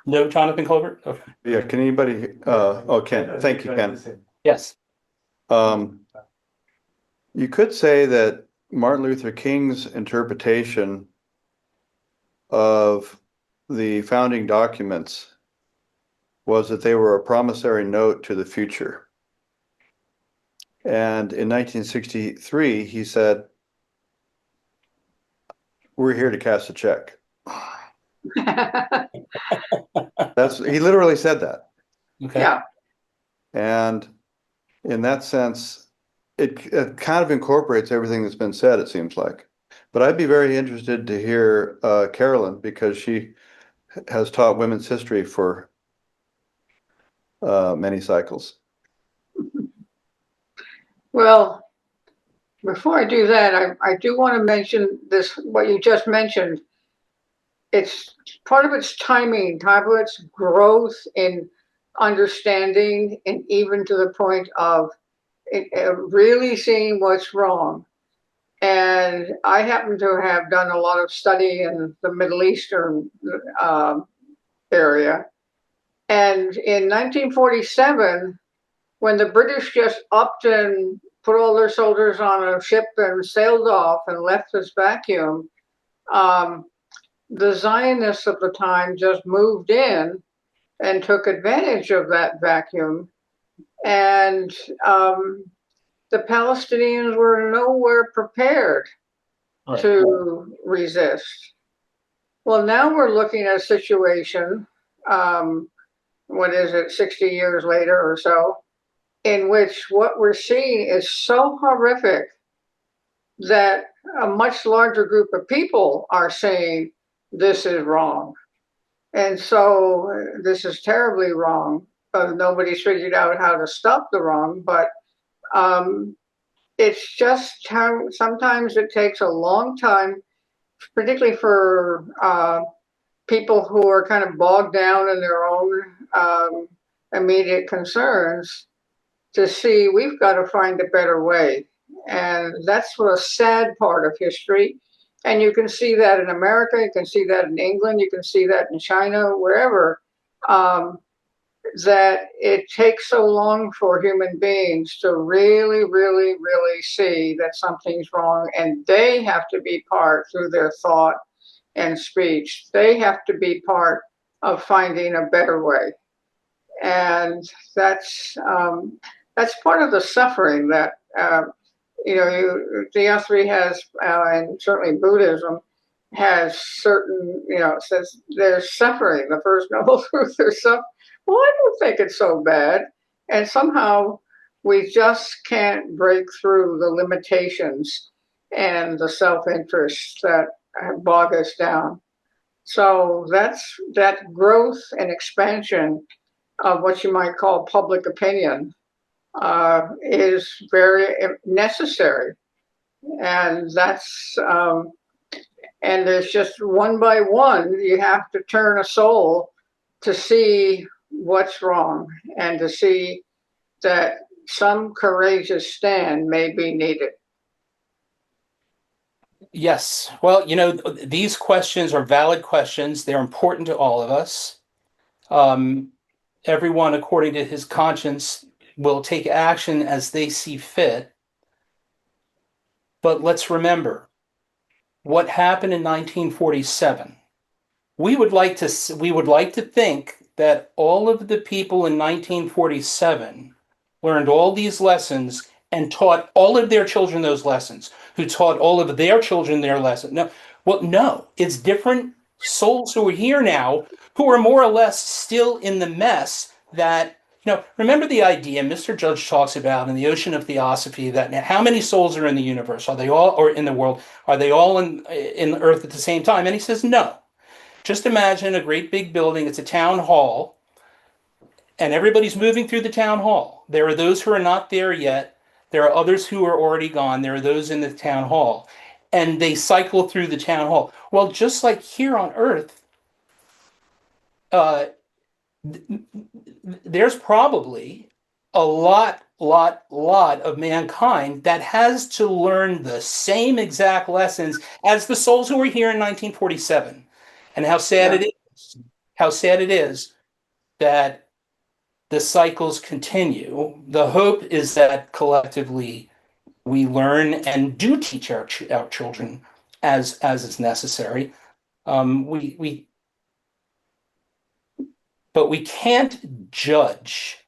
No, Jonathan Colbert? Okay. Yeah, can anybody, Ken, thank you, Ken. Yes. You could say that Martin Luther King's interpretation of the founding documents was that they were a promissory note to the future. And in 1963, he said, "We're here to cast a check." He literally said that. Okay. Yeah. And in that sense, it kind of incorporates everything that's been said, it seems like. But I'd be very interested to hear Carolyn, because she has taught women's history for many cycles. Well, before I do that, I do want to mention this, what you just mentioned. It's part of its timing, part of its growth in understanding, and even to the point of really seeing what's wrong. And I happen to have done a lot of study in the Middle Eastern area. And in 1947, when the British just upped and put all their soldiers on a ship and sailed off and left this vacuum, the Zionists of the time just moved in and took advantage of that vacuum. And the Palestinians were nowhere prepared to resist. Well, now we're looking at a situation, what is it, 60 years later or so, in which what we're seeing is so horrific that a much larger group of people are saying this is wrong. And so this is terribly wrong. Nobody's figured out how to stop the wrong, but it's just how sometimes it takes a long time, particularly for people who are kind of bogged down in their own immediate concerns, to see we've got to find a better way. And that's a sad part of history. And you can see that in America, you can see that in England, you can see that in China, wherever, that it takes so long for human beings to really, really, really see that something's wrong. And they have to be part through their thought and speech. They have to be part of finding a better way. And that's part of the suffering that, Theosophy has, and certainly Buddhism has certain, says there's suffering. The first noble truth, there's suffering. Well, I don't think it's so bad. And somehow we just can't break through the limitations and the self-interest that bog us down. So that growth and expansion of what you might call public opinion is very necessary. And and there's just one by one, you have to turn a soul to see what's wrong and to see that some courageous stand may be needed. Yes. Well, these questions are valid questions. They're important to all of us. Everyone, according to his conscience, will take action as they see fit. But let's remember what happened in 1947. We would like to think that all of the people in 1947 learned all these lessons and taught all of their children those lessons, who taught all of their children their lessons. No, it's different souls who are here now who are more or less still in the mess that, remember the idea Mr. Judge talks about in The Ocean of Theosophy, that how many souls are in the universe? Are they all, or in the world, are they all in the earth at the same time? And he says, no. Just imagine a great big building. It's a town hall, and everybody's moving through the town hall. There are those who are not there yet. There are others who are already gone. There are those in the town hall, and they cycle through the town hall. Well, just like here on Earth, there's probably a lot of mankind that has to learn the same exact lessons as the souls who were here in 1947. And how sad it is that the cycles continue. The hope is that collectively we learn and do teach our children as is necessary. But we can't judge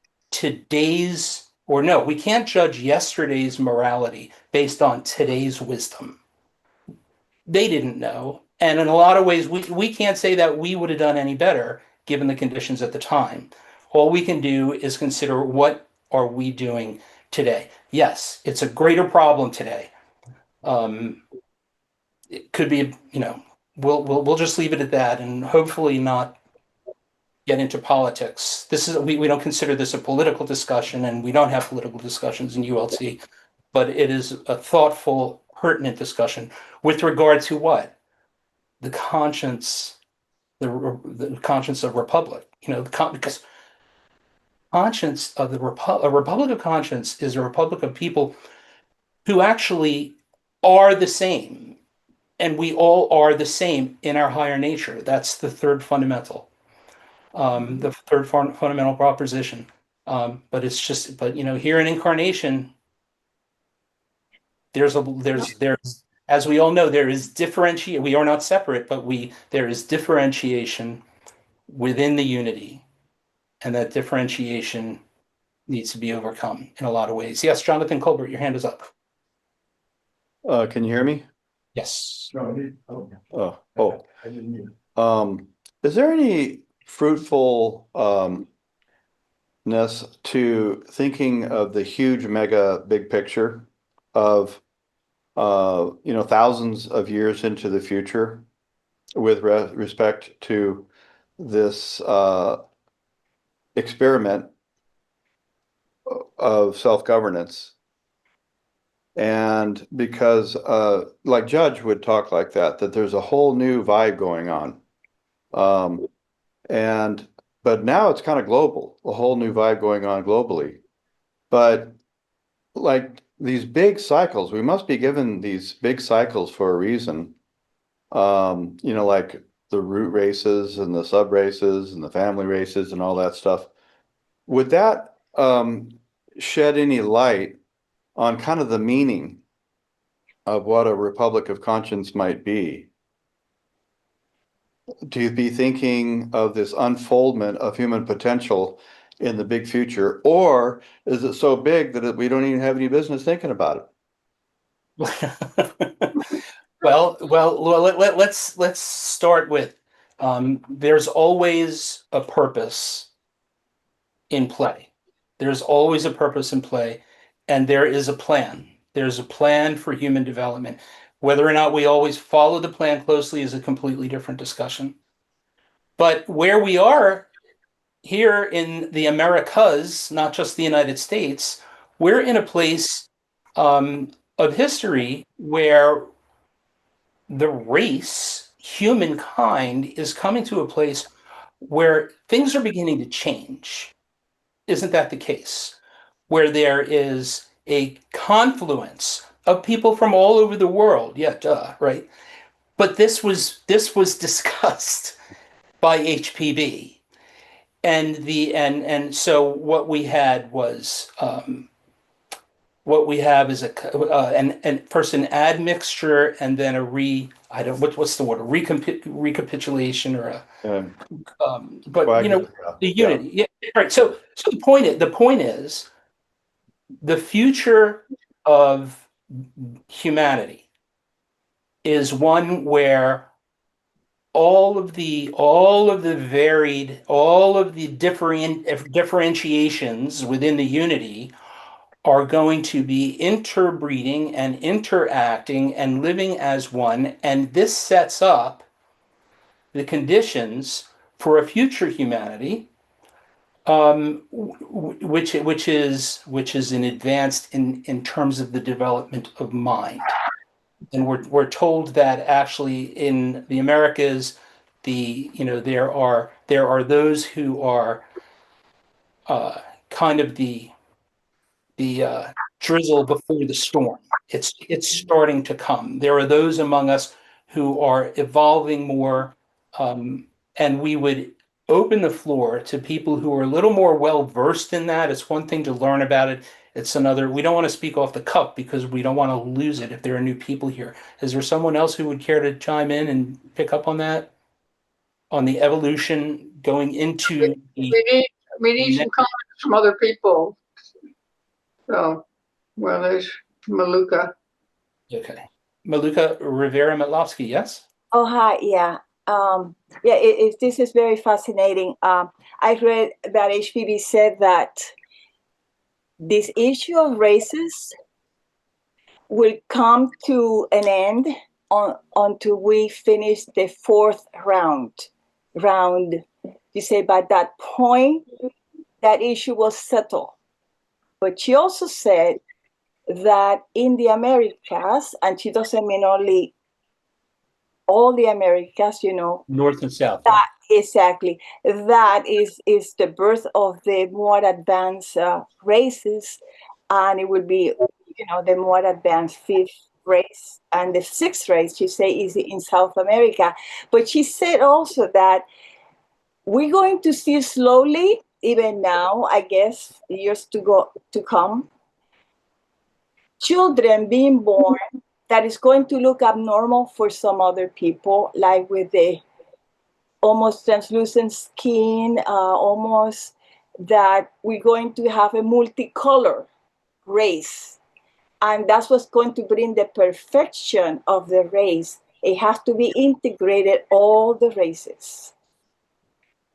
we can't judge yesterday's morality based on today's wisdom. They didn't know. And in a lot of ways, we can't say that we would have done any better given the conditions at the time. All we can do is consider, what are we doing today? Yes, it's a greater problem today. It could be, we'll just leave it at that and hopefully not get into politics. We don't consider this a political discussion, and we don't have political discussions in ULT, but it is a thoughtful, pertinent discussion with regard to what? The conscience, the conscience of republic, because conscience of a republic of conscience is a republic of people who actually are the same, and we all are the same in our higher nature. That's the third fundamental, the third fundamental proposition. But here in incarnation, there's as we all know, there is differentiation. We are not separate, but there is differentiation within the unity, and that differentiation needs to be overcome in a lot of ways. Yes, Jonathan Colbert, your hand is up. Can you hear me? Yes. Is there any fruitful to thinking of the huge mega big picture of thousands of years into the future with respect to this experiment of self-governance? And because like Judge would talk like that there's a whole new vibe going on. But now it's kind of global, a whole new vibe going on globally. But like these big cycles, we must be given these big cycles for a reason. Like the root races and the sub races and the family races and all that stuff. Would that shed any light on kind of the meaning of what a republic of conscience might be? Do you be thinking of this unfoldment of human potential in the big future, or is it so big that we don't even have any business thinking about it? well, let's start with there's always a purpose in play. There's always a purpose in play, and there is a plan. There's a plan for human development. Whether or not we always follow the plan closely is a completely different discussion. But where we are here in the Americas, not just the United States, we're in a place of history where the race, humankind, is coming to a place where things are beginning to change. Isn't that the case? Where there is a confluence of people from all over the world. Yeah, duh, right? But this was discussed by HPB, and so what we had was what we have is and first an admixture and then what's the word, recapitulation or a but the unity. Yeah, right. So the point is the future of humanity is one where all of the differentiations within the unity are going to be interbreeding and interacting and living as one, and this sets up the conditions for a future humanity, which is in advanced in terms of the development of mind. And we're told that actually in the Americas, there are those who are kind of the drizzle before the storm. It's starting to come. There are those among us who are evolving more, and we would open the floor to people who are a little more well versed in that. It's one thing to learn about it. It's another. We don't want to speak off the cuff because we don't want to lose it if there are new people here. Is there someone else who would care to chime in and pick up on that? On the evolution going into we need some comments from other people. So, well, there's Maluka. Okay. Maluka Rivera Metlovsky, yes? Oh, hi. Yeah. This is very fascinating. I read that HPB said that this issue of races will come to an end until we finish the fourth round. You say by that point, that issue will settle. But she also said that in the Americas, and she doesn't mean only all the Americas, North and South. Exactly. That is the birth of the more advanced races, and it will be, the more advanced fifth race, and the sixth race, she said, is in South America. But she said also that we're going to see slowly, even now, I guess, years to come, children being born that is going to look abnormal for some other people, like with the almost translucent skin, almost that we're going to have a multicolor race. And that's what's going to bring the perfection of the race. It has to be integrated, all the races.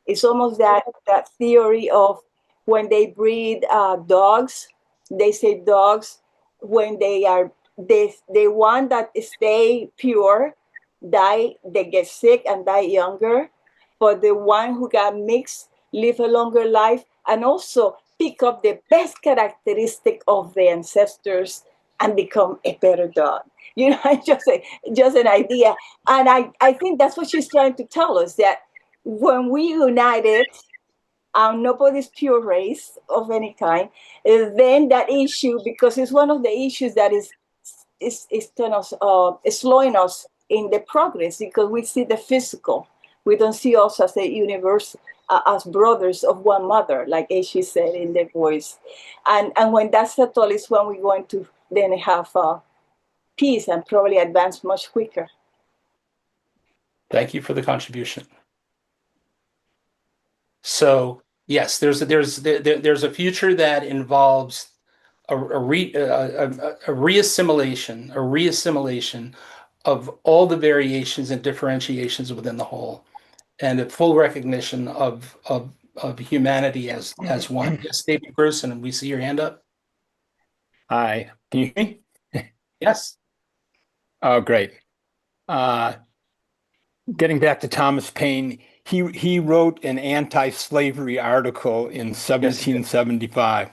It's almost that theory of when they breed dogs, they say dogs, when they want that stay pure, they get sick and die younger. But the one who got mixed live a longer life and also pick up the best characteristic of the ancestors and become a better dog. You know, just an idea. And I think that's what she's trying to tell us, that when we united, nobody's pure race of any kind, then that issue, because it's one of the issues that is kind of slowing us in the progress, because we see the physical. We don't see us as a universe, as brothers of one mother, like she said in the voice. And when that's settled is when we're going to then have peace and probably advance much quicker. Thank you for the contribution. So yes, there's a future that involves a reassimilation of all the variations and differentiations within the whole, and a full recognition of humanity as one. Yes, David Gerson, we see your hand up. Hi, can you hear me? Yes. Oh, great. Getting back to Thomas Paine, he wrote an anti-slavery article in 1775,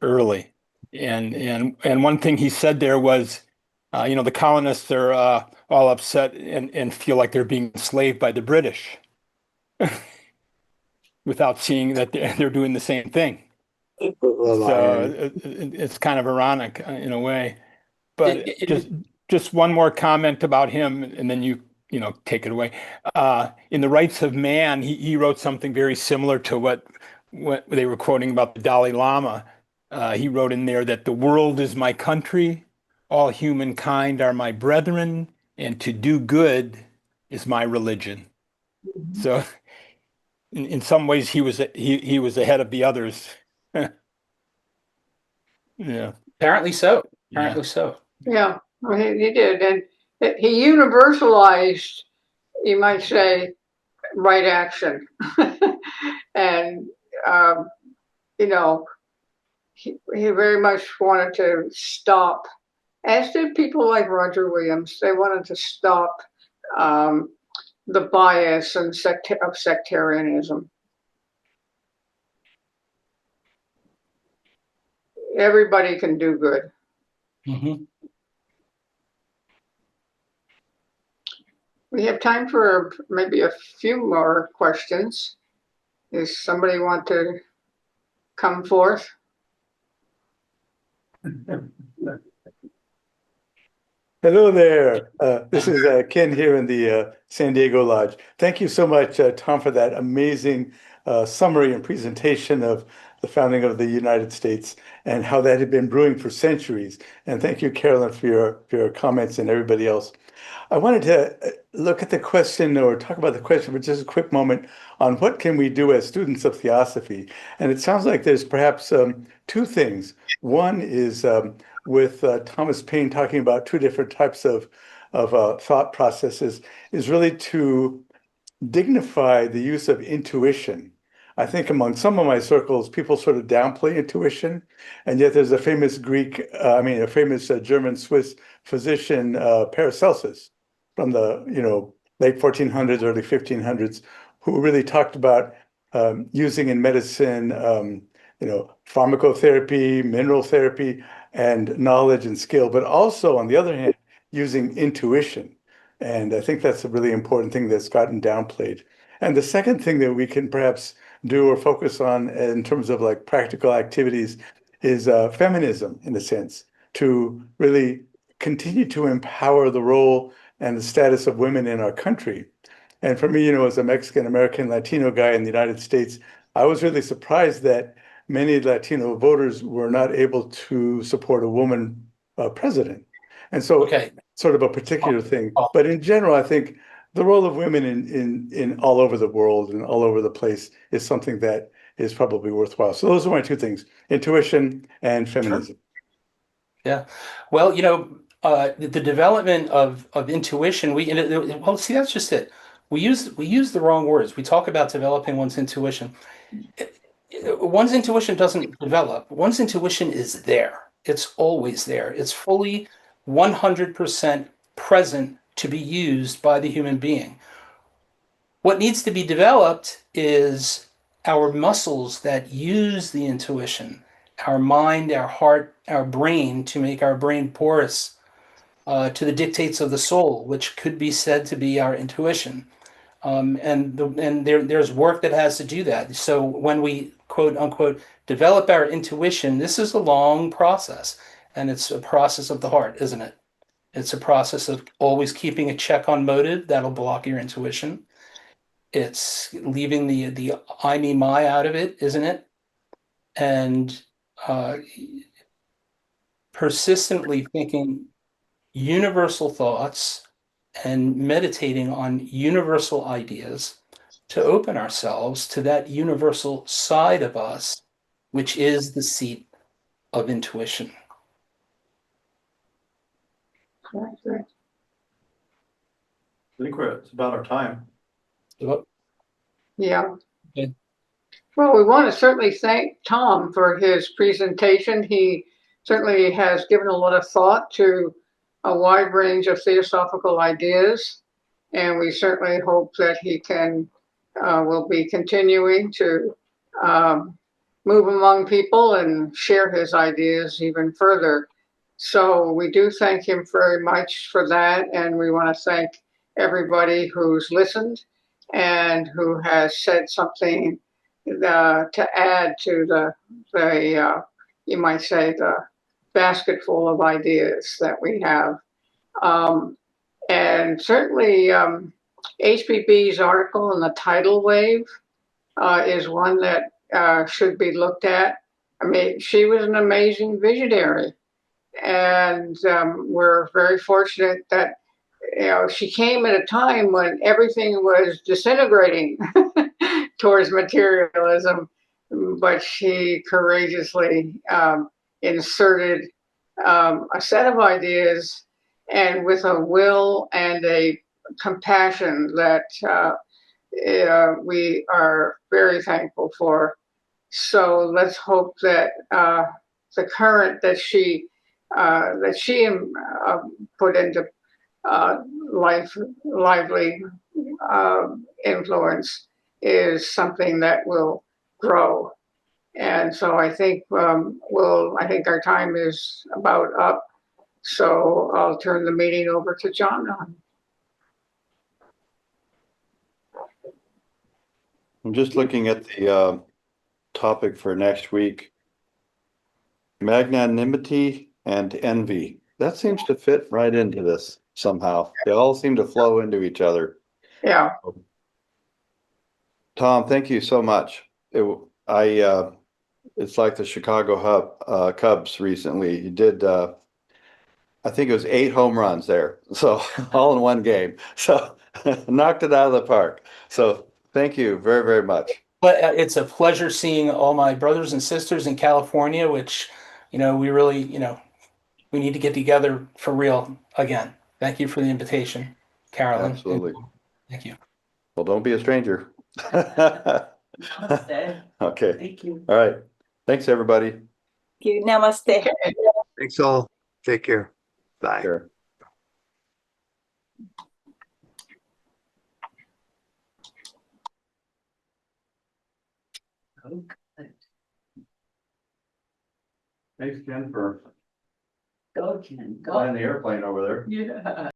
early, and one thing he said there was, the colonists are all upset and feel like they're being enslaved by the British, without seeing that they're doing the same thing. So it's kind of ironic in a way. But just one more comment about him, and then you take it away. In The Rights of Man, he wrote something very similar to what they were quoting about the Dalai Lama. He wrote in there that the world is my country, all humankind are my brethren, and to do good is my religion. Mm-hmm. So in some ways he was ahead of the others. Yeah. Apparently so. Apparently so. Yeah, well, he did. And he universalized, you might say, right action. And, he very much wanted to stop, as did people like Roger Williams. They wanted to stop the bias and of sectarianism. Everybody can do good. Mm-hmm. We have time for maybe a few more questions. Does somebody want to come forth? Hello there. This is Ken here in the San Diego Lodge. Thank you so much, Tom, for that amazing summary and presentation of the founding of the United States and how that had been brewing for centuries. And thank you, Carolyn, for your comments and everybody else. I wanted to look at the question, or talk about the question for just a quick moment, on what can we do as students of theosophy. And it sounds like there's perhaps two things. One is with Thomas Paine talking about two different types of thought processes, is really to dignify the use of intuition. I think among some of my circles, people sort of downplay intuition, and yet there's a famous German-Swiss physician, Paracelsus, from the late 1400s, early 1500s, who really talked about using in medicine, pharmacotherapy, mineral therapy, and knowledge and skill, but also, on the other hand, using intuition. And I think that's a really important thing that's gotten downplayed. And the second thing that we can perhaps do or focus on in terms of like practical activities is feminism, in a sense, to really continue to empower the role and the status of women in our country. And for me, as a Mexican American Latino guy in the United States, I was really surprised that many Latino voters were not able to support a woman president. And so Okay. sort of a particular thing. But in general, I think the role of women in all over the world and all over the place is something that is probably worthwhile. So those are my two things: intuition and feminism. Yeah. Well, the development of intuition, well, see, that's just it. We use the wrong words. We talk about developing one's intuition. One's intuition doesn't develop. One's intuition is there. It's always there. It's fully 100% present to be used by the human being. What needs to be developed is our muscles that use the intuition, our mind, our heart, our brain, to make our brain porous to the dictates of the soul, which could be said to be our intuition. There's work that has to do that. So when we quote unquote develop our intuition, this is a long process, and it's a process of the heart, isn't it? It's a process of always keeping a check on motive that'll block your intuition. It's leaving the I, me, my out of it, isn't it? And persistently thinking universal thoughts and meditating on universal ideas to open ourselves to that universal side of us, which is the seat of intuition. I think it's about our time. Yeah. Okay. Well, we want to certainly thank Tom for his presentation. He certainly has given a lot of thought to a wide range of theosophical ideas, and we certainly hope that he will be continuing to move among people and share his ideas even further. So we do thank him very much for that, and we want to thank everybody who's listened and who has said something to add to the you might say, the basket full of ideas that we have. And certainly HPB's article in the tidal wave is one that should be looked at. I mean, she was an amazing visionary, and we're very fortunate that she came at a time when everything was disintegrating towards materialism, but she courageously inserted a set of ideas, and with a will and a compassion that we are very thankful for. So let's hope that the current that she put into lively influence is something that will grow. And so I think I think our time is about up. So I'll turn the meeting over to John now. I'm just looking at the topic for next week. Magnanimity and envy. That seems to fit right into this somehow. They all seem to flow into each other. Yeah. Tom, thank you so much. It's like the Chicago Cubs recently. You did, I think it was 8 home runs there. So all in one game. So knocked it out of the park. So thank you very, very much. But it's a pleasure seeing all my brothers and sisters in California, which, we really, we need to get together for real again. Thank you for the invitation, Carolyn. Absolutely. Thank you. Well, don't be a stranger. Namaste. Okay. Thank you. All right. Thanks, everybody. Thank you. Namaste. Thanks all. Take care. Bye. Sure. Oh, good. Thanks, Jen, for Go, Ken. Go. flying the airplane over there. Yeah.